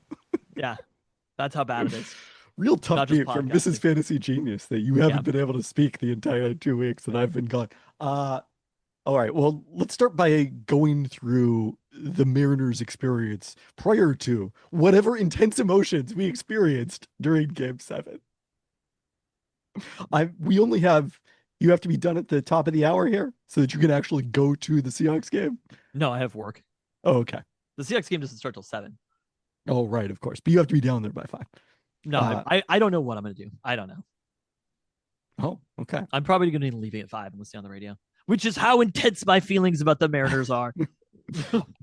Yeah, that's how bad it is. Real tough beat from Mrs. Fantasy Genius that you haven't been able to speak the entire 2 weeks and I've been gone. All right, well, let's start by going through the Mariners' experience prior to whatever intense emotions we experienced during Game 7. You have to be done at the top of the hour here so that you can actually go to the Seahawks game? No, I have work. Oh, okay. The Seahawks game doesn't start till 7. Oh, right, of course. But you have to be down there by 5. No, I don't know what I'm going to do. I don't know. Oh, okay. I'm probably going to be leaving at 5 and listening on the radio, which is how intense my feelings about the Mariners are.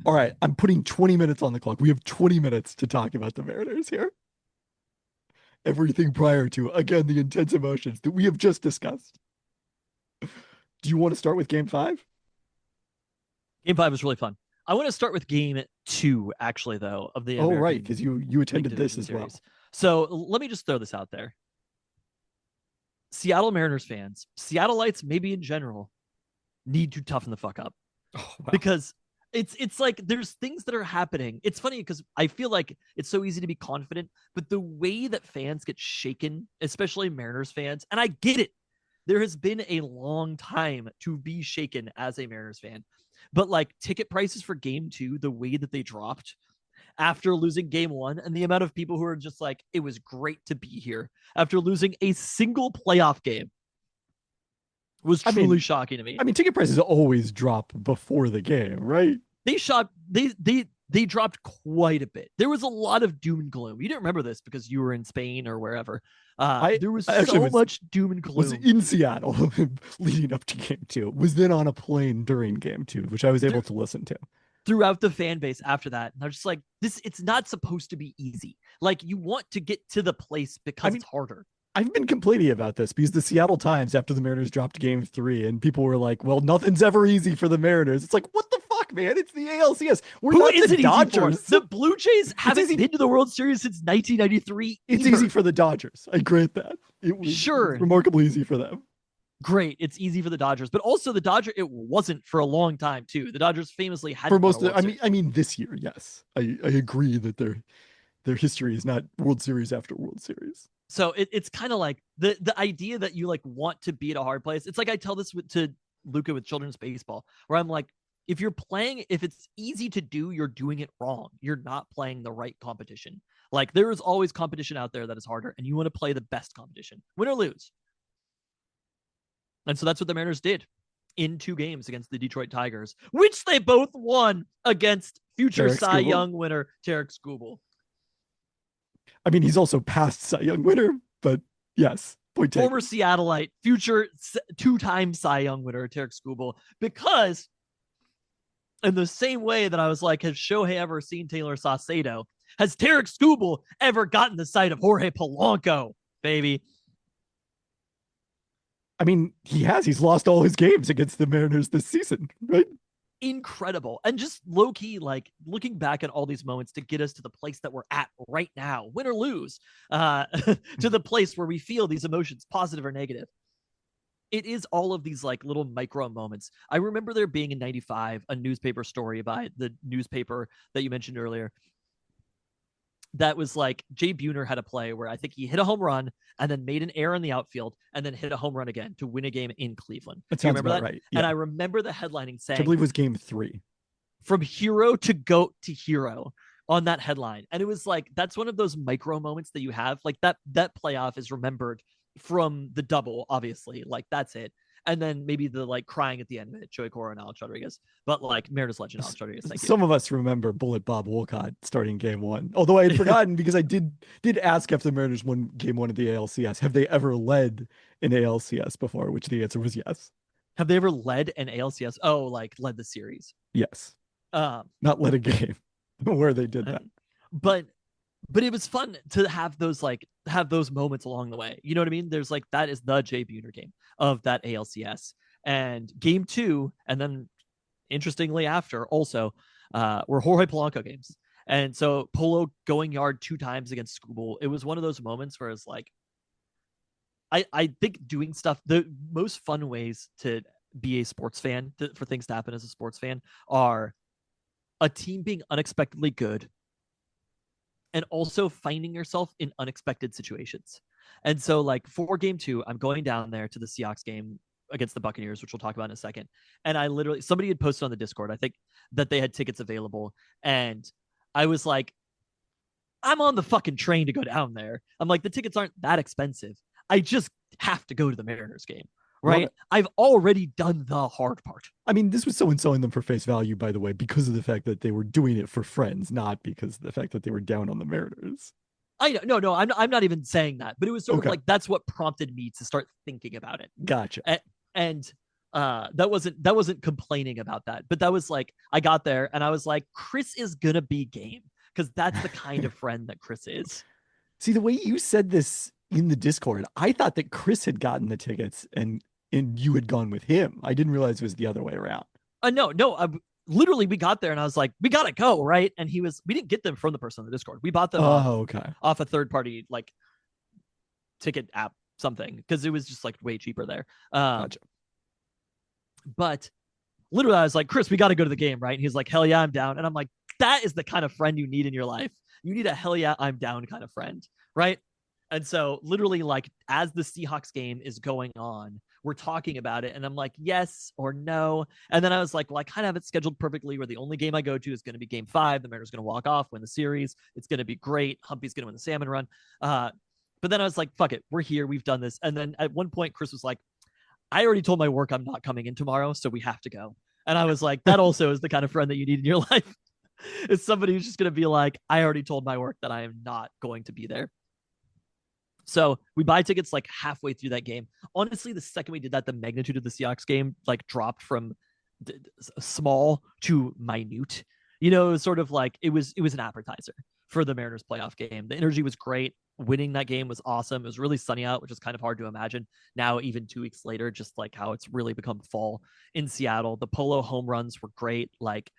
All right, I'm putting 20 minutes on the clock. We have 20 minutes to talk about the Mariners here. Everything prior to, again, the intense emotions that we have just discussed. Do you want to start with Game 5? Game 5 was really fun. I want to start with Game 2, actually, though, of the American right, because you attended this as well. So let me just throw this out there. Seattle Mariners fans, Seattleites maybe in general, need to toughen the fuck up. Oh, wow. Because it's like there's things that are happening. It's funny because I feel like it's so easy to be confident, but the way that fans get shaken, especially Mariners fans, and I get it. There has been a long time to be shaken as a Mariners fan. But like ticket prices for Game 2, the way that they dropped after losing Game 1, and the amount of people who are just like, it was great to be here after losing a single playoff game was truly shocking to me. I mean, ticket prices always drop before the game, right? They dropped quite a bit. There was a lot of doom and gloom. You didn't remember this because you were in Spain or wherever. There was so much doom and gloom. Was in Seattle leading up to Game 2. Was then on a plane during Game 2, which I was able to listen to. Throughout the fan base after that. And they're just like, it's not supposed to be easy. Like, you want to get to the place because it's harder. I've been complaining about this because the Seattle Times, after the Mariners dropped Game 3, and people were like, well, nothing's ever easy for the Mariners. It's like, what the fuck, man? It's the ALCS. We're not the Dodgers. The Blue Jays haven't been to the World Series since 1993. It's easy for the Dodgers. I grant that. It was remarkably easy for them. Great. It's easy for the Dodgers, but also the Dodgers, it wasn't for a long time too. The Dodgers famously had for most of I mean this year, yes. I agree that their history is not World Series after World Series. So it's kind of like the idea that you like want to be at a hard place. It's like I tell this to Luca with children's baseball, where I'm like, if it's easy to do, you're doing it wrong. You're not playing the right competition. Like, there is always competition out there that is harder, and you want to play the best competition, win or lose. And so that's what the Mariners did in 2 games against the Detroit Tigers, which they both won against future Cy Young winner Tarik Skubal. I mean, he's also past Cy Young winner, but yes, point taken. Former Seattleite, future two-time Cy Young winner, Tarek Skubal, because in the same way that I was like, has Shohei ever seen Taylor Saucedo? Has Tarek Skubal ever gotten the sight of Jorge Polanco, baby? I mean, he has. He's lost all his games against the Mariners this season, right? Incredible. And just low key, like looking back at all these moments to get us to the place that we're at right now, win or lose, to the place where we feel these emotions, positive or negative. It is all of these like little micro moments. I remember there being in 95 a newspaper story by the newspaper that you mentioned earlier that was like Jay Buhner had a play where I think he hit a home run and then made an error in the outfield and then hit a home run again to win a game in Cleveland. That Do you sounds remember about that? right. Yeah. And I remember the headlining saying, Which I believe was game 3. from hero to goat to hero on that headline. And it was like, that's one of those micro moments that you have. Like that playoff is remembered from the double, obviously. Like that's it. And then maybe the like crying at the end of it, Joey Cora and Alex Rodriguez. But like Mariners legend Alex Rodriguez. Thank you. Some of us remember Bullet Bob Wolcott starting game 1. Although I had forgotten because I did ask after the Mariners won game 1 of the ALCS, have they ever led an ALCS before? Which the answer was yes. Have they ever led an ALCS? Oh, like led the series. Yes. Not led a game where they did that. But it was fun to have those moments along the way. You know what I mean? There's like, that is the Jay Buhner game of that ALCS, and game 2. And then interestingly after also were Jorge Polanco games. And so Polo going yard 2 times against Skubal. It was one of those moments where it's like, I think doing stuff, the most fun ways to be a sports fan, for things to happen as a sports fan, are a team being unexpectedly good and also finding yourself in unexpected situations. And so like for game 2, I'm going down there to the Seahawks game against the Buccaneers, which we'll talk about in a second. And I literally, somebody had posted on the Discord, I think, that they had tickets available. And I was like, I'm on the fucking train to go down there. I'm like, the tickets aren't that expensive. I just have to go to the Mariners game, right? I've already done the hard part. I mean, this was so selling them for face value, by the way, because of the fact that they were doing it for friends, not because of the fact that they were down on the Mariners. I know, no, I'm not even saying that, but it was sort of like, that's what prompted me to start thinking about it. Gotcha. And that wasn't complaining about that, but that was like, I got there and I was like, Chris is gonna be game, because that's the kind of friend that Chris is. See, the way you said this in the Discord, I thought that Chris had gotten the tickets and you had gone with him. I didn't realize it was the other way around. No, literally we got there and I was like, we gotta go, right? And we didn't get them from the person on the Discord. We bought them off a third party like ticket app something, because it was just like way cheaper there. Gotcha. But literally I was like, Chris, we got to go to the game, right? And he's like, hell yeah, I'm down. And I'm like, that is the kind of friend you need in your life. You need a hell yeah, I'm down kind of friend, right? And so literally like as the Seahawks game is going on, we're talking about it and I'm like, yes or no. And then I was like, well, I kind of have it scheduled perfectly where the only game I go to is going to be game 5. The Mariners going to walk off, win the series. It's going to be great. Humpy's going to win the salmon run. But then I was like, fuck it. We're here. We've done this. And then at one point, Chris was like, I already told my work I'm not coming in tomorrow, so we have to go. And I was like, that also is the kind of friend that you need in your life. It's somebody who's just going to be like, I already told my work that I am not going to be there. So we buy tickets like halfway through that game. Honestly, the second we did that, the magnitude of the Seahawks game like dropped from small to minute. You know, it was sort of like it was an appetizer for the Mariners playoff game. The energy was great. Winning that game was awesome. It was really sunny out, which is kind of hard to imagine now, even 2 weeks later, just like how it's really become fall in Seattle. The Polo home runs were great. Like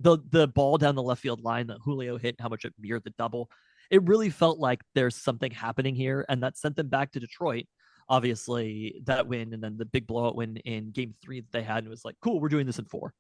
the ball down the left field line that Julio hit, how much it mirrored the double. It really felt like there's something happening here, and that sent them back to Detroit. Obviously, that win, and then the big blowout win in game 3 that they had, and it was like, cool, we're doing this in 4.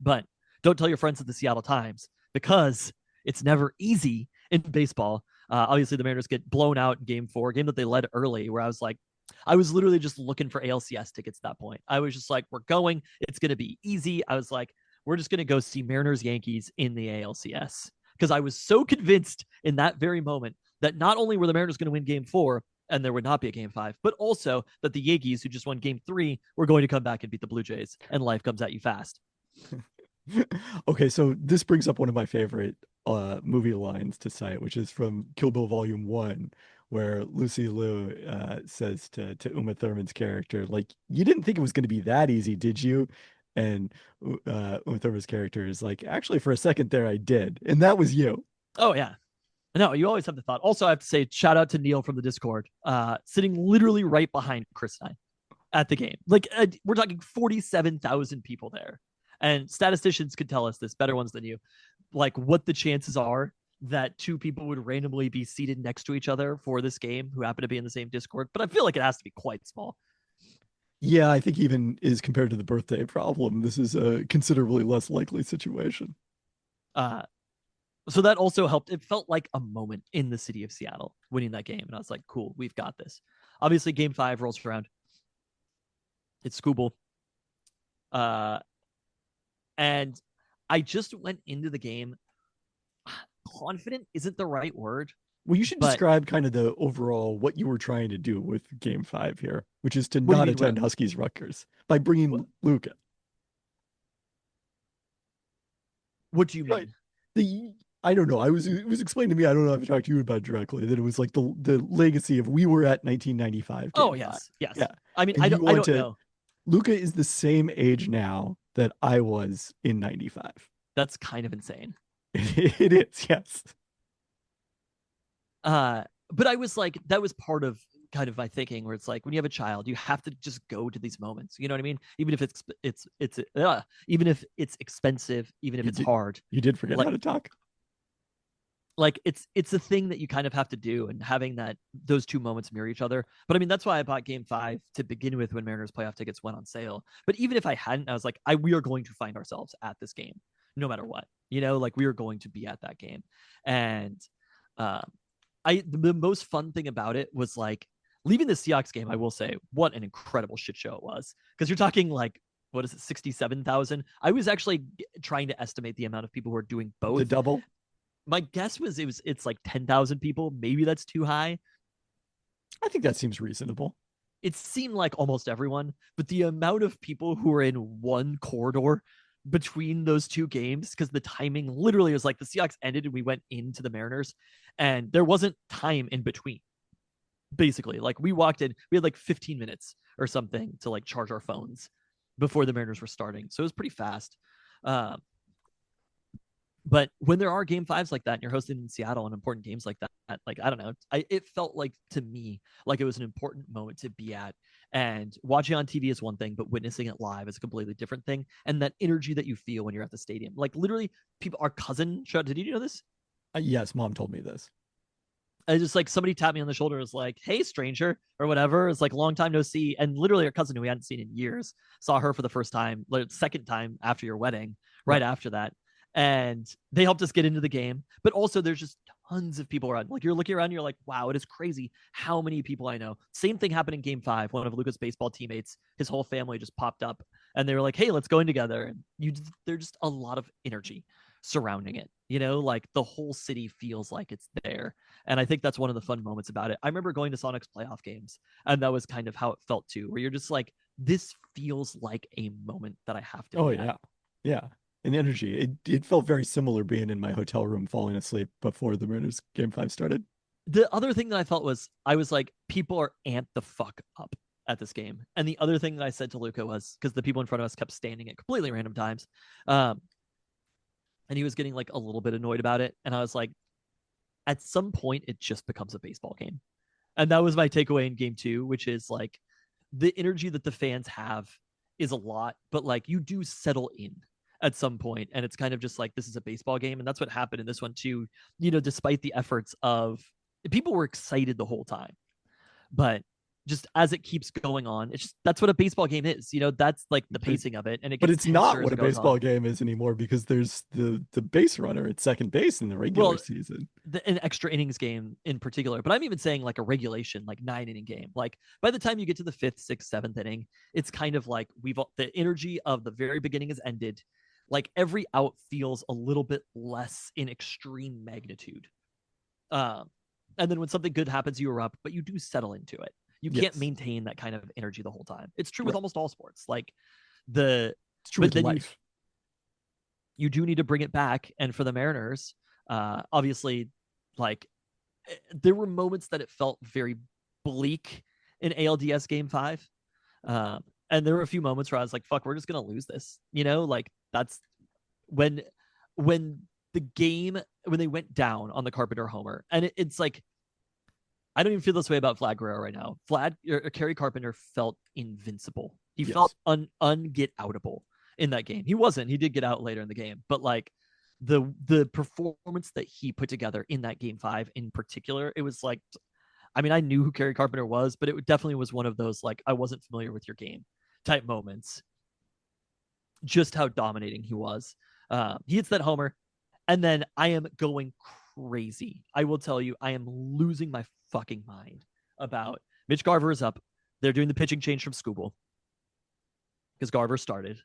But don't tell your friends at the Seattle Times, because it's never easy in baseball. Obviously, the Mariners get blown out in game 4, a game that they led early, where I was literally just looking for ALCS tickets at that point. I was just like, we're going. It's going to be easy. I was like, we're just going to go see Mariners Yankees in the ALCS. Because I was so convinced in that very moment that not only were the Mariners going to win game 4, and there would not be a game 5, but also that the Yankees, who just won game 3, were going to come back and beat the Blue Jays, and life comes at you fast. Okay, so this brings up one of my favorite movie lines to cite, which is from Kill Bill Volume 1, where Lucy Liu says to Uma Thurman's character, like, you didn't think it was going to be that easy, did you? And Uma Thurman's character is like, actually, for a second there, I did. And that was you. Oh yeah. No, you always have the thought. Also, I have to say, shout out to Neil from the Discord, sitting literally right behind Chris and I at the game. Like, we're talking 47,000 people there. And statisticians could tell us this, better ones than you, like what the chances are that two people would randomly be seated next to each other for this game who happen to be in the same Discord. But I feel like it has to be quite small. Yeah, I think even is compared to the birthday problem, this is a considerably less likely situation. So that also helped. It felt like a moment in the city of Seattle winning that game. And I was like, cool, we've got this. Obviously, game 5 rolls around. It's Scooble. And I just went into the game. Confident isn't the right word. Well, you should But- describe kind of the overall what you were trying to do with Game 5 here, which is to What do you not mean, attend what? Huskies Rutgers by bringing Luca. What do you mean? Right. I don't know. It was explained to me. I don't know if I talked to you about it directly, that it was like the legacy of we were at 1995. Oh, Game yes. 5. Yes. Yeah. I mean, And I you don't want to- know. Luca is the same age now that I was in 95. That's kind of insane. It is, yes. But I was like, that was part of kind of my thinking, where it's like, when you have a child, you have to just go to these moments. You know what I mean? Even if even if it's expensive, even if You it's did- hard, You did forget Like- how to talk. like it's a thing that you kind of have to do, and having those two moments mirror each other. But I mean, that's why I bought game 5 to begin with when Mariners playoff tickets went on sale. But even if I hadn't, I was like, we are going to find ourselves at this game no matter what, like we are going to be at that game. And the most fun thing about it was like leaving the Seahawks game. I will say, what an incredible shit show it was, because you're talking like, what is it, 67,000? I was actually trying to estimate the amount of people who are doing both. The double. My guess was it's like 10,000 people. Maybe that's too high. I think that seems reasonable. It seemed like almost everyone, but the amount of people who were in one corridor between those two games, because the timing literally was like the Seahawks ended and we went into the Mariners, and there wasn't time in between. Basically, like we walked in, we had like 15 minutes or something to like charge our phones before the Mariners were starting. So it was pretty fast. But when there are game 5s like that, and you're hosting in Seattle and important games like that, like, I don't know, it felt like to me like it was an important moment to be at. And watching on TV is one thing, but witnessing it live is a completely different thing. And that energy that you feel when you're at the stadium, like literally, people, our cousin, did you know this? Yes, Mom told me this. I just like somebody tapped me on the shoulder, was like, "Hey, stranger," or whatever. It's like, long time no see. And literally, our cousin who we hadn't seen in years saw her for the first time, like second time after your wedding, right after that. And they helped us get into the game. But also, there's just tons of people around. Like, you're looking around, you're like, wow, it is crazy how many people I know. Same thing happened in game 5. One of Luca's baseball teammates, his whole family just popped up, and they were like, hey, let's go in together. And there's just a lot of energy surrounding it. Like the whole city feels like it's there. And I think that's one of the fun moments about it. I remember going to Sonic's playoff games, and that was kind of how it felt too, where you're just like, this feels like a moment that I have to be at. Yeah. And energy. It felt very similar being in my hotel room falling asleep before the Mariners game 5 started. The other thing that I felt was, I was like, people are amped the fuck up at this game. And the other thing that I said to Luca was, because the people in front of us kept standing at completely random times, and he was getting like a little bit annoyed about it. And I was like, at some point, it just becomes a baseball game. And that was my takeaway in game 2, which is like, the energy that the fans have is a lot, but like you do settle in at some point, and it's kind of just like, this is a baseball game. And that's what happened in this one too. Despite the efforts of people, were excited the whole time, but just as it keeps going on, it's just, that's what a baseball game is. That's like the pacing of it. And it But gets it's not tenser as what a it goes baseball on. game is anymore, because there's the base runner at second base in the regular season. An extra innings game in particular, but I'm even saying like a regulation, like 9-inning game. Like by the time you get to the 5th, 6th, 7th inning, it's kind of like the energy of the very beginning has ended. Like every out feels a little bit less in extreme magnitude. And then when something good happens, you erupt, but you do settle into it. You can't Yes. maintain that kind of energy the whole time. It's true with Right. almost all sports. Like It's true but with then life. you do need to bring it back. And for the Mariners, obviously, like there were moments that it felt very bleak in ALDS Game 5. And there were a few moments where I was like, fuck, we're just going to lose this. Like that's when they went down on the Carpenter homer. And it's like, I don't even feel this way about Vlad Guerrero right now. Kerry Carpenter felt invincible. He felt unget outable in that game. He wasn't. He did get out later in the game, but like the performance that he put together in that Game 5 in particular, it was like, I mean, I knew who Kerry Carpenter was, but it definitely was one of those like I wasn't familiar with your game type moments. Just how dominating he was. He hits that homer, and then I am going crazy. I will tell you, I am losing my fucking mind about Mitch Garver is up. They're doing the pitching change from Skubal because Garver started.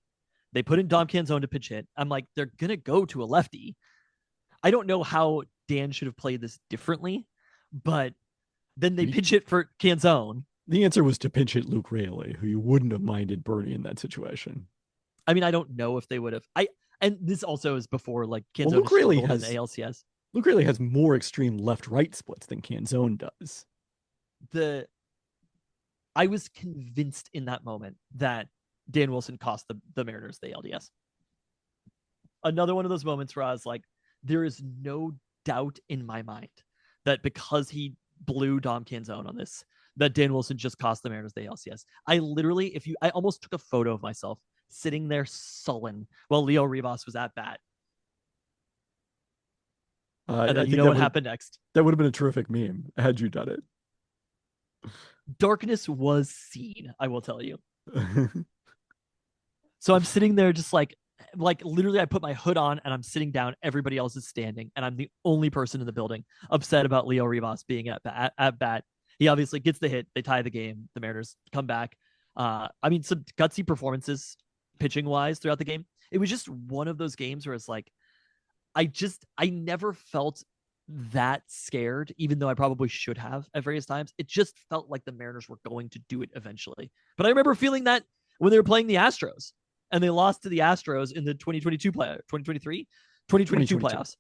They put in Dom Canzone to pitch hit. I'm like, they're going to go to a lefty. I don't know how Dan should have played this differently, but then they pitch it for Canzone. The answer was to pinch hit Luke Raley, who you wouldn't have minded Bernie in that situation. I mean, I don't know if they would have. And this also is before like Canzone Luke Raley has an ALCS. Luke Raley has more extreme left-right splits than Canzone does. I was convinced in that moment that Dan Wilson cost the Mariners the ALDS. Another one of those moments where I was like, there is no doubt in my mind that because he blew Dom Canzone on this, that Dan Wilson just cost the Mariners the ALCS. I almost took a photo of myself sitting there sullen while Leo Rivas was at bat. And then you know what happened next? That would have been a terrific meme had you done it. Darkness was seen, I will tell you. So I'm sitting there just like literally I put my hood on and I'm sitting down. Everybody else is standing. And I'm the only person in the building upset about Leo Rivas being at bat. He obviously gets the hit. They tie the game. The Mariners come back. I mean, some gutsy performances pitching wise throughout the game. It was just one of those games where it's like, I never felt that scared, even though I probably should have at various times. It just felt like the Mariners were going to do it eventually. But I remember feeling that when they were playing the Astros and they lost to the Astros in the 2022 playoffs.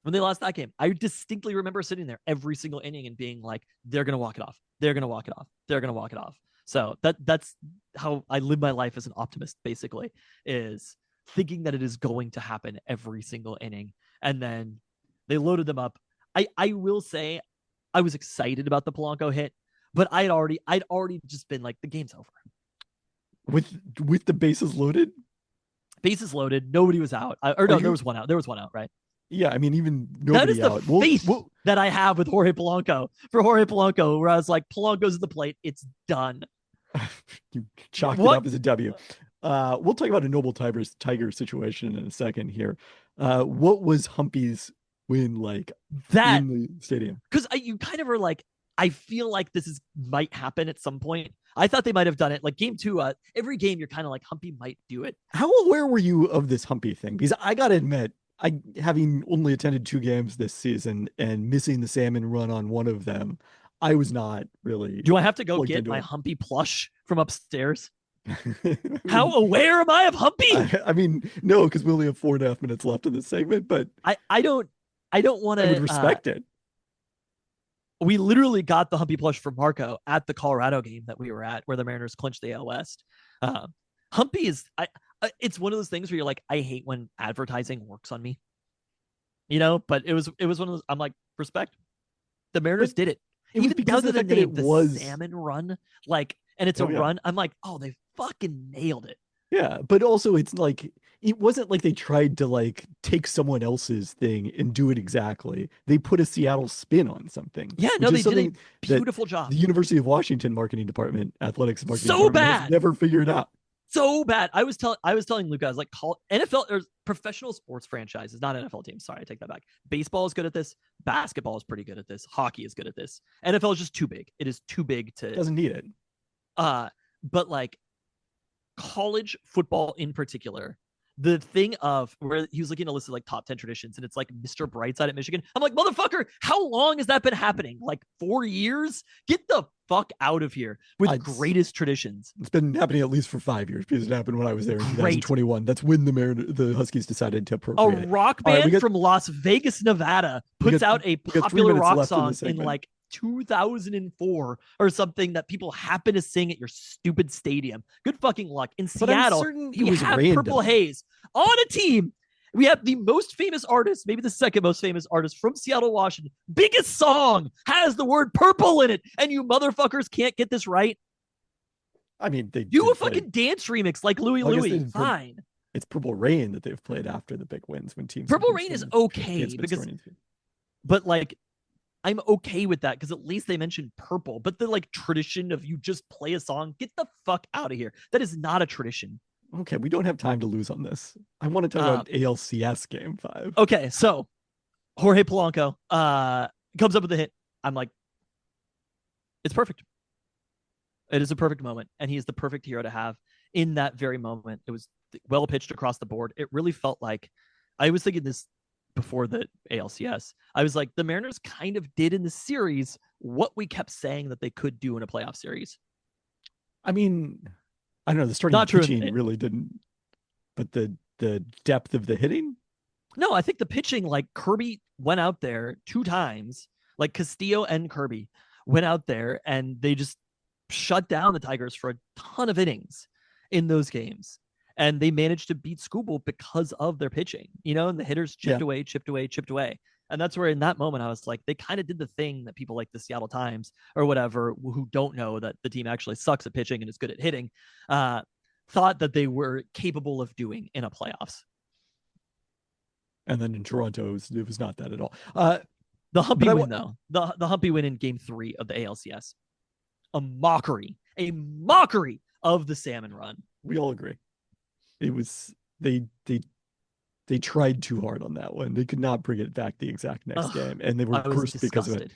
When they lost that game, I distinctly remember sitting there every single inning and being like, they're going to walk it off. They're going to walk it off. They're going to walk it off. So that's how I live my life as an optimist, basically, is thinking that it is going to happen every single inning. And then they loaded them up. I will say I was excited about the Polanco hit, but I'd already just been like, the game's over. With the bases loaded? Bases loaded. Nobody was out. There was one out. There was one out, right? Yeah, I mean, even nobody out. That is the faith that I have with Jorge Polanco. For Jorge Polanco, where I was like, Polanco's at the plate. It's done. You chalked it up as a W. We'll talk about a Noble Tiger situation in a second here. What was Humpy's win like in the stadium? Because you kind of were like, I feel like this might happen at some point. I thought they might have done it. Like game 2, every game you're kind of like, Humpy might do it. How aware were you of this Humpy thing? Because I got to admit, having only attended 2 games this season and missing the salmon run on one of them, I was not really. Do I have to go get my Humpy plush from upstairs? How aware am I of Humpy? I mean, no, because we only have 4.5 minutes left in this segment, but I don't want to. I would respect it. We literally got the Humpy plush from Marco at the Colorado game that we were at, where the Mariners clinched the AL West. Humpy is, it's one of those things where you're like, I hate when advertising works on me, but it was one of those, I'm like, respect. The Mariners did it. Even because of the name, the salmon run, like, and it's a run. I'm like, oh, they fucking nailed it. Yeah, but also it's like, it wasn't like they tried to like take someone else's thing and do it exactly. They put a Seattle spin on something. Yeah, no, they did a beautiful job. The University of Washington marketing department, athletics marketing so bad, has never figured out. So bad. I was telling Luke, I was like, call NFL or professional sports franchises, not NFL teams. Sorry, I take that back. Baseball is good at this. Basketball is pretty good at this. Hockey is good at this. NFL is just too big. It is too big to. Doesn't need it. But like college football in particular, the thing of where he was looking at a list of like top 10 traditions and it's like Mr. Brightside at Michigan. I'm like, motherfucker, how long has that been happening? Like 4 years? Get the fuck out of here with greatest traditions. It's been happening at least for 5 years because it happened when I was there in Great. 2021. That's when the Huskies decided to appropriate A rock All right, band from Las Vegas, Nevada puts out a popular rock song in like 2004 or something that people happen to sing at your stupid stadium. Good fucking luck. In Seattle, we have random. Purple Haze on a team. We have the most famous artist, maybe the second most famous artist from Seattle, Washington. Biggest song has the word purple in it, and you motherfuckers can't get this right. I mean, they do a fucking dance remix like Louie Louie. Fine. It's Purple Rain that they've played after the big wins when teams. Purple Rain is okay because, but like, I'm okay with that because at least they mentioned purple. But the like tradition of you just play a song, get the fuck out of here. That is not a tradition. Okay, we don't have time to lose on this. I want to talk about ALCS Game 5. Okay, so Jorge Polanco comes up with a hit. I'm like, it's perfect. It is a perfect moment, and he is the perfect hero to have in that very moment. It was well pitched across the board. It really felt like, I was thinking this before the ALCS. I was like, the Mariners kind of did in the series what we kept saying that they could do in a playoff series. I mean, I don't know, the starting pitching really didn't, but the depth of the hitting? No, I think the pitching, like Kirby went out there 2 times, like Castillo and Kirby went out there and they just shut down the Tigers for a ton of innings in those games. And they managed to beat Skubal because of their pitching, you know, and the hitters chipped away. And that's where in that moment, I was like, they kind of did the thing that people like the Seattle Times or whatever, who don't know that the team actually sucks at pitching and is good at hitting, thought that they were capable of doing in a playoffs. And then in Toronto, it was not that at all. The Humpy win, though, the Humpy win in Game 3 of the ALCS, a mockery of the salmon run. We all agree. It was they tried too hard on that one. They could not bring it back the exact next game, and they were cursed because of it.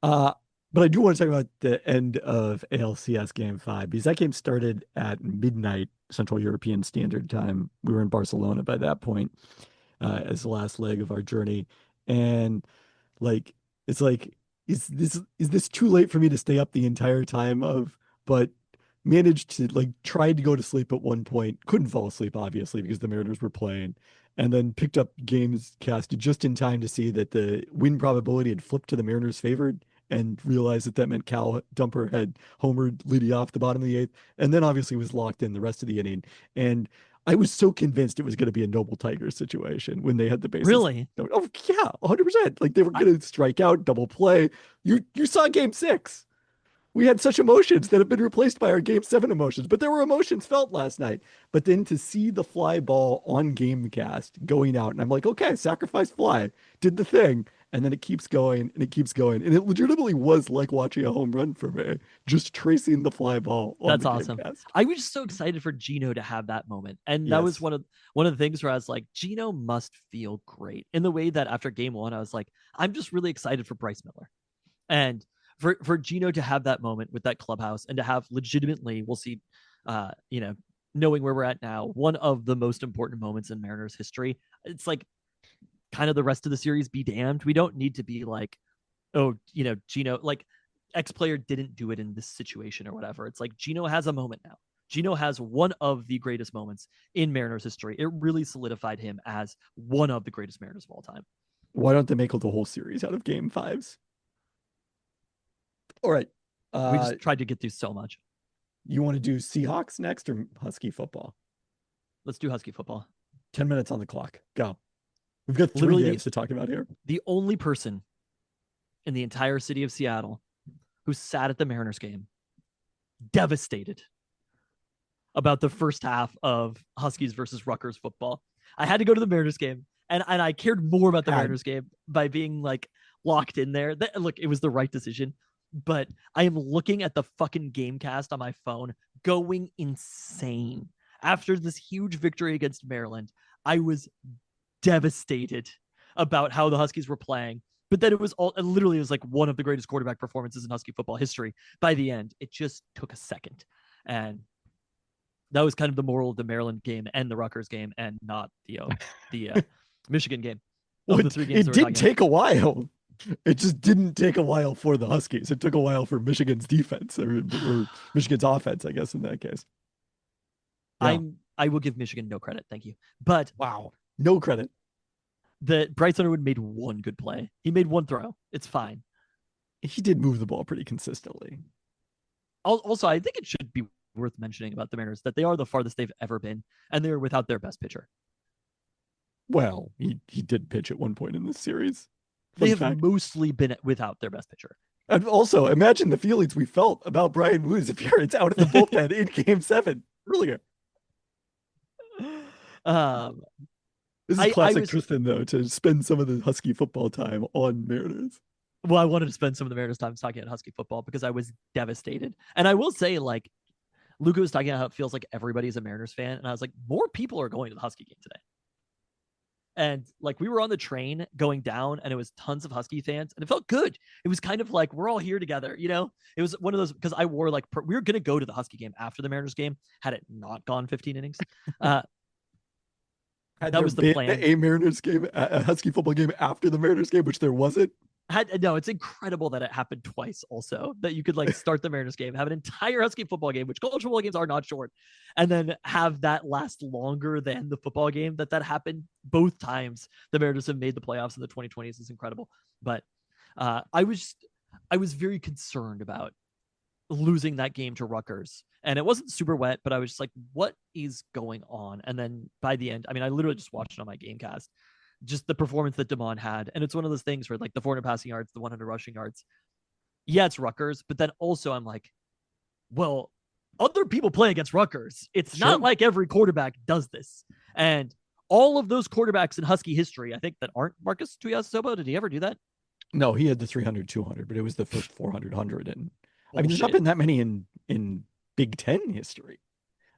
But I do want to talk about the end of ALCS Game 5 because that game started at midnight Central European Standard Time. We were in Barcelona by that point as the last leg of our journey, and like it's like is this too late for me to stay up the entire time but managed to tried to go to sleep at one point, couldn't fall asleep obviously because the Mariners were playing, and then picked up games casted just in time to see that the win probability had flipped to the Mariners' favored and realized that meant Cal Dumper had homered leading off the bottom of the 8th, and then obviously was locked in the rest of the inning. And I was so convinced it was going to be a Noble Tigers situation when they had the bases. Really? Oh yeah, 100%. Like they were going to strike out, double play. You saw Game 6. We had such emotions that have been replaced by our Game 7 emotions, but there were emotions felt last night. But then to see the fly ball on Gamecast going out, and I'm like, okay, sacrifice fly, did the thing. And then it keeps going and it keeps going. And it legitimately was like watching a home run for me, just tracing the fly ball on That's the awesome. Gamecast. I was just so excited for Gino to have that moment. And that was one of the things where I was like, Gino must feel great in the way that after Game 1, I was like, I'm just really excited for Bryce Miller. And for Gino to have that moment with that clubhouse and to have legitimately, we'll see, knowing where we're at now, one of the most important moments in Mariners history. It's like kind of the rest of the series be damned. We don't need to be like, oh, Gino, like X player didn't do it in this situation or whatever. It's like Gino has a moment now. Gino has one of the greatest moments in Mariners history. It really solidified him as one of the greatest Mariners of all time. Why don't they make the whole series out of Game 5s? All right. We just tried to get through so much. You want to do Seahawks next or Husky football? Let's do Husky football. 10 minutes on the clock. Go. We've got 3 games to talk about here. The only person in the entire city of Seattle who sat at the Mariners game devastated about the first half of Huskies versus Rutgers football. I had to go to the Mariners game, and I cared more about the Mariners game by being like locked in there. Look, it was the right decision. But I am looking at the fucking Gamecast on my phone going insane. After this huge victory against Maryland, I was devastated about how the Huskies were playing. But then it was like one of the greatest quarterback performances in Husky football history. By the end, it just took a second. And That was kind of the moral of the Maryland game and the Rutgers game, and not the Michigan game. Well, Of the three games it that we're did talking take a while. It just didn't take a while for the Huskies. It took a while for Michigan's defense or Michigan's offense, I guess, in that case. Yeah. I will give Michigan no credit, thank you. But Wow. No credit. Bryce Underwood made one good play. He made one throw. It's fine. He did move the ball pretty consistently. Also, I think it should be worth mentioning about the Mariners that they are the farthest they've ever been, and they're without their best pitcher. Well, he did pitch at one point in this series. They Fun have fact. mostly been without their best pitcher. And also, imagine the feelings we felt about Brian Woo's appearance out in the bullpen in Game 7 earlier. This is I classic was- Tristan, though, to spend some of the Husky football time on Mariners. Well, I wanted to spend some of the Mariners time talking about Husky football because I was devastated. And I will say, like, Luca was talking about how it feels like everybody's a Mariners fan. And I was like, more people are going to the Husky game today. And like, we were on the train going down and it was tons of Husky fans and it felt good. It was kind of like, we're all here together, you know? It was one of those, because I wore like, we were going to go to the Husky game after the Mariners game, had it not gone 15 innings. Had That there was the been plan. a Mariners game, a Husky football game after the Mariners game, which there wasn't. No, it's incredible that it happened twice also, that you could like start the Mariners game, have an entire Husky football game, which college football games are not short, and then have that last longer than the football game. That happened both times the Mariners have made the playoffs in the 2020s is incredible. But I was very concerned about losing that game to Rutgers. And it wasn't super wet, but I was just like, what is going on? And then by the end, I mean, I literally just watched it on my Gamecast, just the performance that Damon had. And it's one of those things where like the 400 passing yards, the 100 rushing yards. Yeah, it's Rutgers, but then also I'm like, well, other people play against Rutgers. It's Sure. not like every quarterback does this. And all of those quarterbacks in Husky history, I think that aren't Marcus Tuiasosopo. Did he ever do that? No, he had the 300, 200, but it was the first 400, 100. And I mean, there's not Bullshit. been that many in Big Ten history.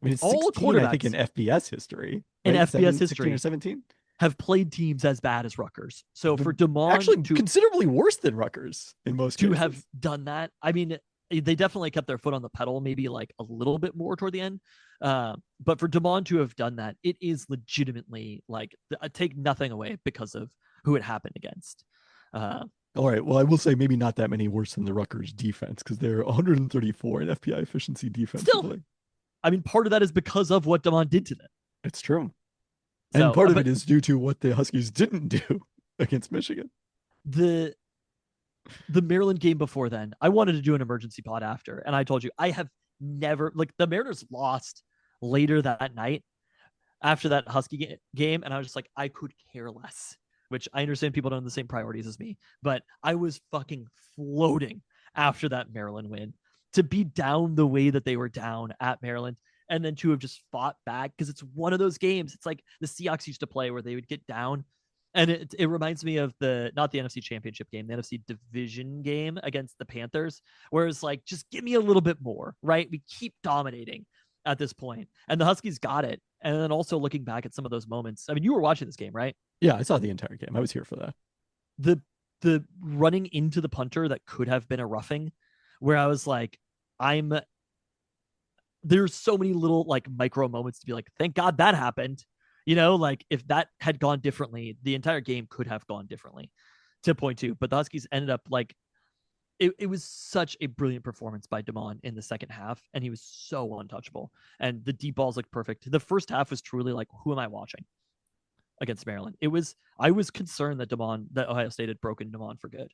I mean, it's All 16, I think, in quarterbacks FBS history. in right? FBS 16 history or 17? have played teams as bad as Rutgers. So for Damon Actually, to considerably worse than Rutgers in most to cases. have done that. I mean, they definitely kept their foot on the pedal, maybe like a little bit more toward the end. But for Damon to have done that, it is legitimately like take nothing away because of who it happened against. All right. Well, I will say maybe not that many worse than the Rutgers defense because they're 134 in FPI efficiency defensively. I mean, part of that is because of what Damon did to them. It's true. So, And part of but it is due to what the Huskies didn't do against Michigan. the Maryland game before then, I wanted to do an emergency pod after, and I told you I have never like the Mariners lost later that night after that Husky game, and I was just like, I could care less. Which I understand people don't have the same priorities as me, but I was fucking floating after that Maryland win to be down the way that they were down at Maryland. And then to have just fought back because it's one of those games. It's like the Seahawks used to play where they would get down. And it reminds me of not the NFC Championship game, the NFC Division game against the Panthers, where it's like, just give me a little bit more, right? We keep dominating at this point. And the Huskies got it. And then also looking back at some of those moments. I mean, you were watching this game, right? Yeah, I saw the entire game. I was here for that. The running into the punter that could have been a roughing, where I was like, there's so many little like micro moments to be like, thank God that happened. You know, like if that had gone differently, the entire game could have gone differently to point two. But the Huskies ended up like, it was such a brilliant performance by Damon in the second half, and he was so untouchable. And the deep balls looked perfect. The first half was truly like, who am I watching against Maryland? I was concerned that Ohio State had broken Damon for good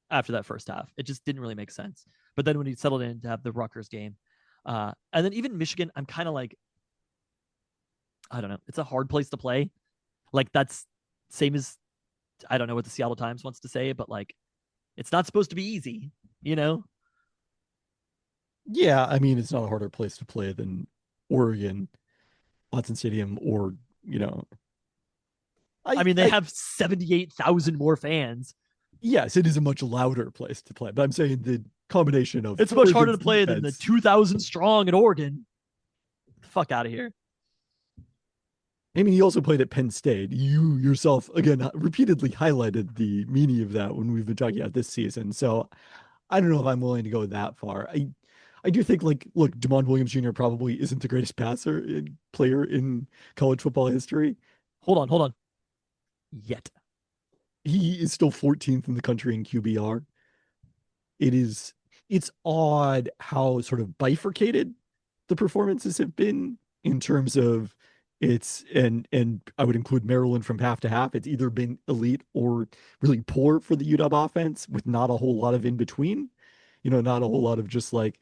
after that first half. It just didn't really make sense. But then when he settled in to have the Rutgers game, and then even Michigan, I'm kind of like, I don't know. It's a hard place to play. Like that's same as, I don't know what the Seattle Times wants to say, but like, it's not supposed to be easy, you know? Yeah, I mean, it's not a harder place to play than Oregon, Watson Stadium, or, you know. I mean, they have 78,000 more fans. Yes, it is a much louder place to play, but I'm saying the combination of It's much harder to Oregon's play than the defense- 2,000 strong at Oregon. Fuck out of here. I mean, he also played at Penn State. You yourself, again, repeatedly highlighted the meaning of that when we've been talking about this season. So I don't know if I'm willing to go that far. I do think like look, Demond Williams Jr. probably isn't the greatest player in college football history. Hold on. Yet. He is still 14th in the country in QBR. It's odd how sort of bifurcated the performances have been in terms of and I would include Maryland from half to half. It's either been elite or really poor for the UW offense with not a whole lot of in between. Not a whole lot of just like,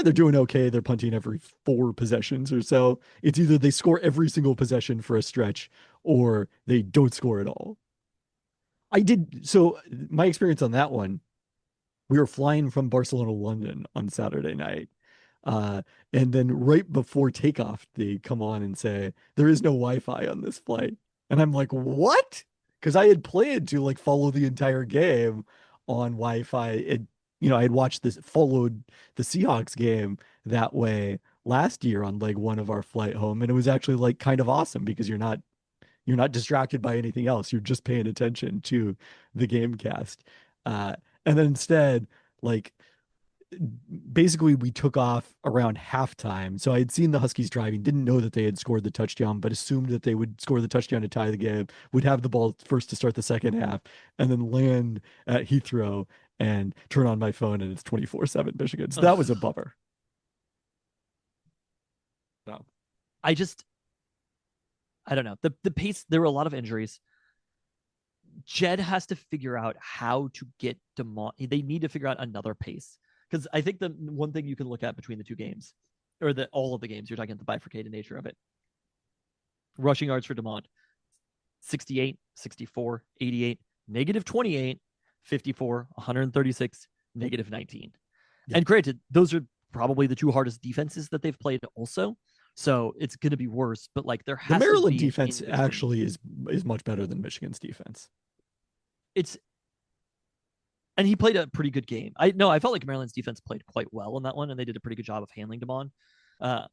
they're doing okay. They're punting every 4 possessions or so. It's either they score every single possession for a stretch or they don't score at all. So my experience on that one, we were flying from Barcelona to London on Saturday night. And then right before takeoff, they come on and say, there is no Wi-Fi on this flight. And I'm like, what? Because I had planned to like follow the entire game on Wi-Fi. I had followed the Seahawks game that way last year on like one of our flight home. And it was actually like kind of awesome because you're not distracted by anything else. You're just paying attention to the game cast. And then instead, like basically we took off around halftime. So I had seen the Huskies driving, didn't know that they had scored the touchdown, but assumed that they would score the touchdown to tie the game, would have the ball first to start the second half, and then land at Heathrow and turn on my phone and it's 24/7 Michigan. So that was a bummer. No. I don't know. The pace, there were a lot of injuries. Jed has to figure out how to get Demond. They need to figure out another pace. Because I think the one thing you can look at between the two games, or all of the games, you're talking about the bifurcated nature of it. Rushing yards for Demond, 68, 64, 88, negative 28, 54, 136, negative 19. Yeah. And granted, those are probably the 2 hardest defenses that they've played also. So it's going to be worse, but like there has the Maryland to be defense actually is much better than Michigan's defense. And he played a pretty good game. I felt like Maryland's defense played quite well in that one, and they did a pretty good job of handling Demond. I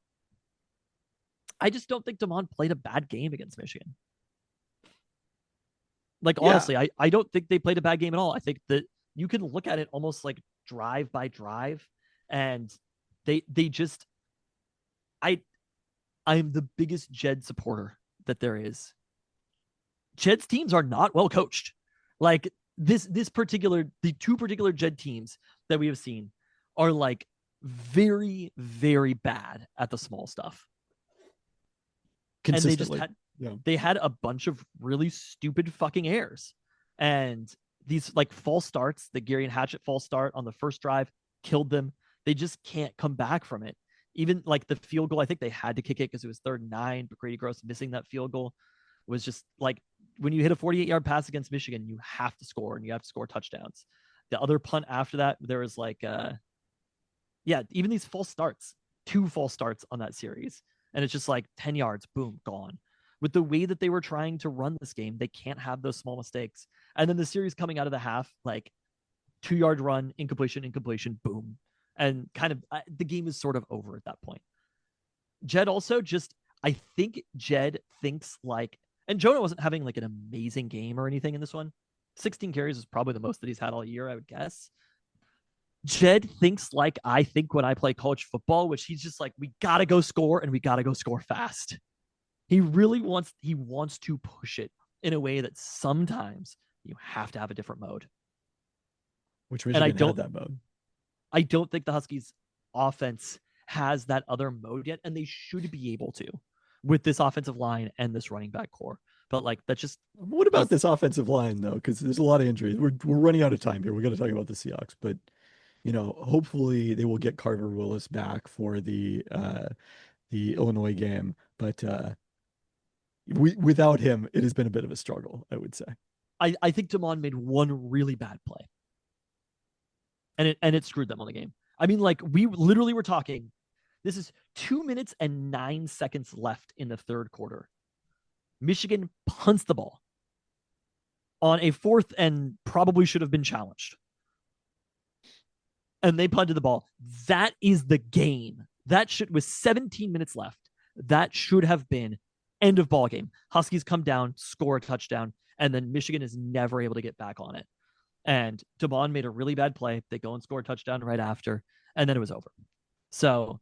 just don't think Demond played a bad game against Michigan. Like, honestly, I don't think they played a bad game at all. I think that you can look at it almost like drive by drive, and they just, I'm the biggest Jed supporter that there is. Jed's teams are not well coached. Like the 2 particular Jed teams that we have seen are like very, very bad at the small stuff. Consistently. And they had a bunch of really stupid fucking errors. And these like false starts, the Gary and Hatchett false start on the first drive killed them. They just can't come back from it. Even like the field goal, I think they had to kick it because it was 3rd and 9, but Grady Gross missing that field goal was just like, when you hit a 48-yard pass against Michigan, you have to score, and you have to score touchdowns. The other punt after that, there was like, even these false starts, 2 false starts on that series. And it's just like 10 yards, boom, gone. With the way that they were trying to run this game, they can't have those small mistakes. And then the series coming out of the half, like 2-yard run, incompletion, boom. And kind of the game is sort of over at that point. Jed also I think Jed thinks like, and Jonah wasn't having like an amazing game or anything in this one. 16 carries is probably the most that he's had all year, I would guess. Jed thinks like I think when I play college football, which he's just like, we got to go score and we got to go score fast. He really wants to push it in a way that sometimes you have to have a different mode. Which Michigan had that mode. I don't think the Huskies offense has that other mode yet, and they should be able to with this offensive line and this running back core. But like, that's just. What about this offensive line though? Because there's a lot of injuries. We're running out of time here. We got to talk about the Seahawks, but hopefully they will get Carver Willis back for the Illinois game. But without him, it has been a bit of a struggle, I would say. I think Demond made one really bad play, and it screwed them on the game. I mean, like, we literally were talking. This is 2 minutes and 9 seconds left in the 3rd quarter. Michigan punts the ball on a 4th and probably should have been challenged. And they punted the ball. That is the game. With 17 minutes left, that should have been end of ball game. Huskies come down, score a touchdown, and then Michigan is never able to get back on it. And Demond made a really bad play. They go and score a touchdown right after, and then it was over. So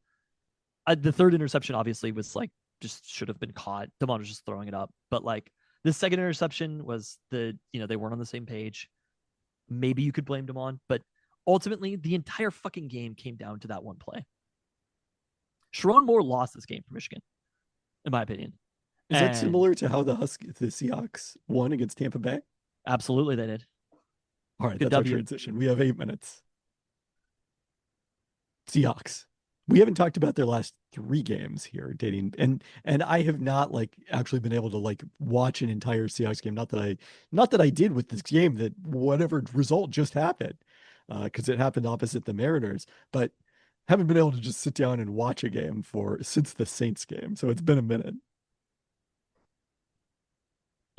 the third interception obviously was like just should have been caught. Demond was just throwing it up. But like the second interception was they weren't on the same page. Maybe you could blame Demond, but ultimately the entire fucking game came down to that one play. Sherrone Moore lost this game for Michigan, in my opinion. Is that similar to how the Seahawks won against Tampa Bay? Absolutely, they did. All right, Good that's W. our transition. We have 8 minutes. Seahawks. We haven't talked about their last 3 games here, dating, and I have not like actually been able to like watch an entire Seahawks game. Not that I did with this game. That whatever result just happened, because it happened opposite the Mariners, but haven't been able to just sit down and watch a game since the Saints game. So it's been a minute.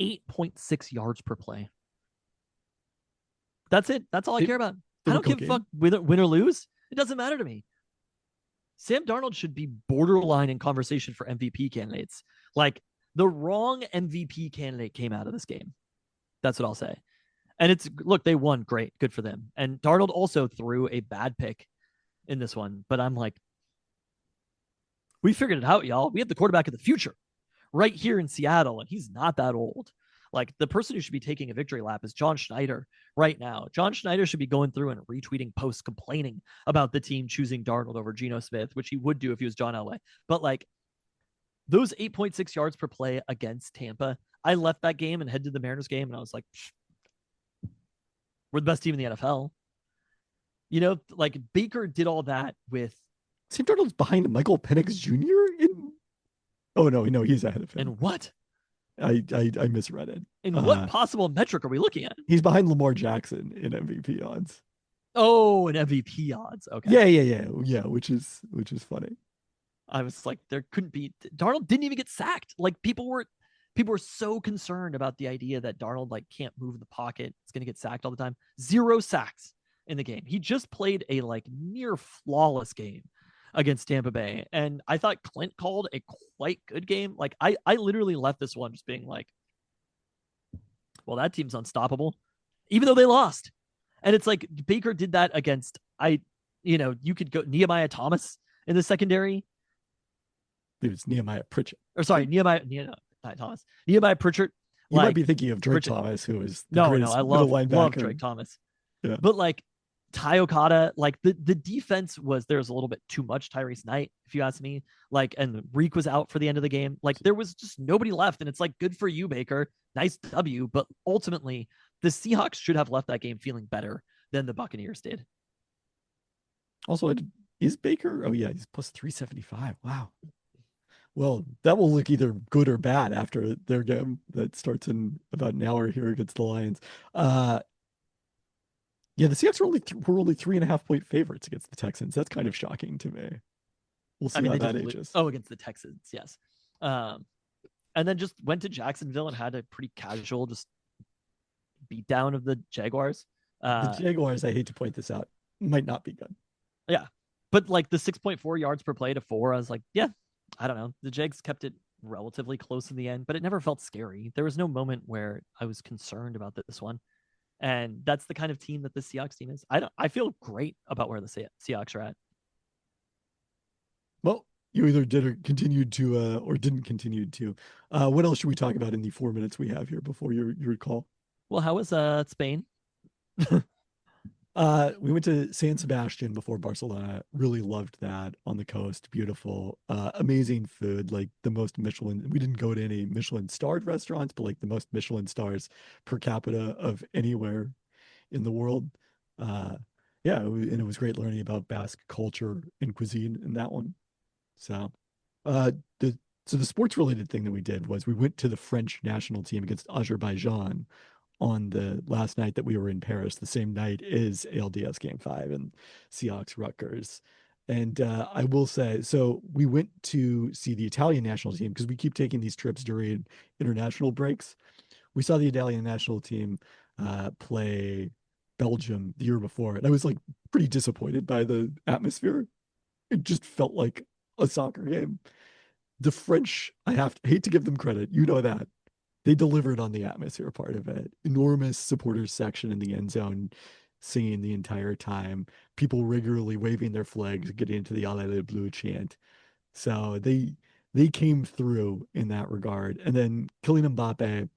8.6 yards per play. That's it. That's all I care about. I don't give a fuck win or lose. It doesn't matter to me. Sam Darnold should be borderline in conversation for MVP candidates. Like the wrong MVP candidate came out of this game. That's what I'll say. And look, they won. Great. Good for them. And Darnold also threw a bad pick in this one. But I'm like, we figured it out, y'all. We have the quarterback of the future right here in Seattle, and he's not that old. Like the person who should be taking a victory lap is John Schneider right now. John Schneider should be going through and retweeting posts complaining about the team choosing Darnold over Geno Smith, which he would do if he was John Elway. But like those 8.6 yards per play against Tampa, I left that game and headed to the Mariners game, and I was like, we're the best team in the NFL. You know, like Baker did all that with Sam Darnold's behind Michael Penix Jr. in. Oh no, he's ahead of him. And what? I misread it. In what possible metric are we looking at? He's behind Lamar Jackson in MVP odds. Oh, in MVP odds. Okay. Yeah, which is funny. I was like, there couldn't be. Darnold didn't even get sacked. Like people were so concerned about the idea that Darnold like can't move in the pocket. It's gonna get sacked all the time. 0 sacks in the game. He just played a like near flawless game against Tampa Bay. And I thought Clint called a quite good game. Like I literally left this one just being like, well, that team's unstoppable, even though they lost. And it's like Baker did that against you could go Nehemiah Thomas in the secondary. It was Nehemiah Pritchett. Or sorry, Nehemiah Thomas. Nehemiah Pritchett. You might be thinking of Drake Thomas, who is the greatest I love linebacker. Drake Thomas. Yeah. But like Ty Okada, like the defense there was a little bit too much Tyrese Knight, if you ask me. Like, and Reek was out for the end of the game. Like there was just nobody left. And it's like, good for you, Baker. Nice W. But ultimately, the Seahawks should have left that game feeling better than the Buccaneers did. Also, is Baker? Oh yeah, he's plus 375. Wow. Well, that will look either good or bad after their game that starts in about an hour here against the Lions. Yeah, the Seahawks were only 3.5-point favorites against the Texans. That's kind of shocking to me. We'll see how that ages. Oh, against the Texans, yes. And then just went to Jacksonville and had a pretty casual just beatdown of the Jaguars. The Jaguars, I hate to point this out, might not be good. Yeah, but like the 6.4 yards per play to 4, I was like, yeah, I don't know. The Jags kept it relatively close in the end, but it never felt scary. There was no moment where I was concerned about this one. And that's the kind of team that the Seahawks team is. I feel great about where the Seahawks are at. Well, you either did or continued to, or didn't continue to. What else should we talk about in the 4 minutes we have here before your call? Well, how was Spain? We went to San Sebastian before Barcelona. Really loved that on the coast. Beautiful, amazing food. Like the most Michelin. We didn't go to any Michelin starred restaurants, but like the most Michelin stars per capita of anywhere in the world. Yeah, and it was great learning about Basque culture and cuisine in that one. So, the sports related thing that we did was we went to the French national team against Azerbaijan on the last night that we were in Paris, the same night is ALDS Game 5 and Seahawks Rutgers. And I will say, so we went to see the Italian national team because we keep taking these trips during international breaks. We saw the Italian national team play Belgium the year before, and I was like pretty disappointed by the atmosphere. It just felt like a soccer game. The French, I hate to give them credit, you know that. They delivered on the atmosphere part of it. Enormous supporters section in the end zone, singing the entire time, people regularly waving their flags, getting into the Allez Bleu chant. So they came through in that regard. And then Kylian Mbappe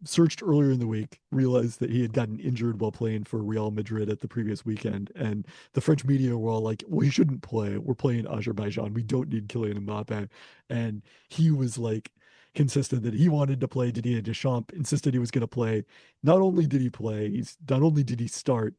searched earlier in the week, realized that he had gotten injured while playing for Real Madrid at the previous weekend. And the French media were all like, well, he shouldn't play. We're playing Azerbaijan. We don't need Kylian Mbappe. And he was like consistent that he wanted to play. Didier Deschamps insisted he was going to play. Not only did he play, not only did he start,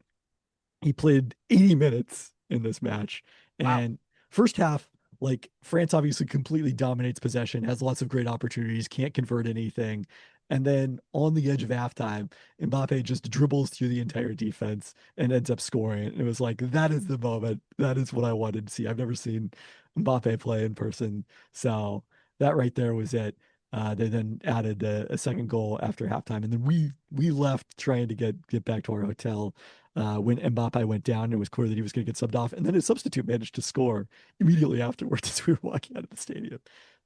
he played 80 minutes in this match. Wow. And first half, like France obviously completely dominates possession, has lots of great opportunities, can't convert anything. And then on the edge of halftime, Mbappe just dribbles through the entire defense and ends up scoring. And it was like, that is the moment. That is what I wanted to see. I've never seen Mbappe play in person. So that right there was it. They then added a second goal after halftime. And then we left trying to get back to our hotel when Mbappe went down. It was clear that he was going to get subbed off. And then his substitute managed to score immediately afterwards as we were walking out of the stadium.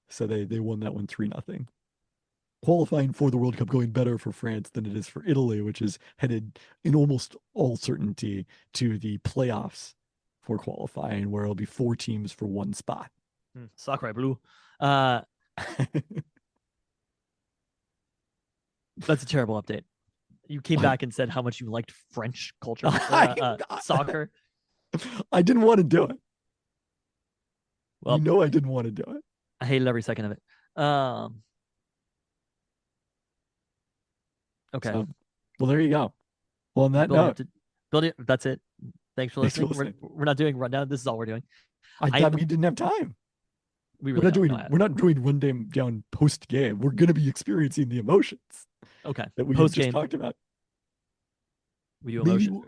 So they won that one 3-0. Qualifying for the World Cup going better for France than it is for Italy, which is headed in almost all certainty to the playoffs for qualifying, where it'll be 4 teams for 1 spot. Sacre bleu. That's a terrible update. You came back and said how much you liked French culture, soccer. I didn't want to do it. Well, you know I didn't want to do it. I hated every second of it. Okay. So, well, there you go. Well, on that Building note, that's it. Thanks for listening. We're not doing rundown. This is all we're doing. I thought we didn't have time. We're not doing rundown post game. We're going to be experiencing the emotions. Okay. That we Post just game talked about. We do emotion.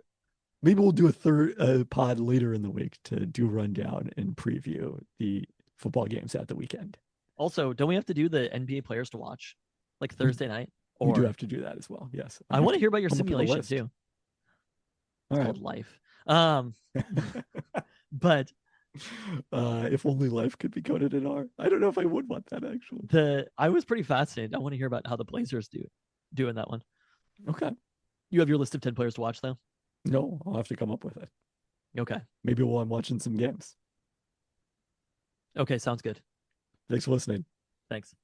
Maybe we'll do a third pod later in the week to do rundown and preview the football games at the weekend. Also, don't we have to do the NBA players to watch like Thursday night? We do have to do that as well. Yes. I want to hear about your simulation too. All right. Called life. But if only life could be coded in R. I don't know if I would want that actually. I was pretty fascinated. I want to hear about how the Blazers do in that one. Okay. You have your list of 10 players to watch though? No, I'll have to come up with it. Okay. Maybe while I'm watching some games. Okay, sounds good. Thanks for listening. Thanks.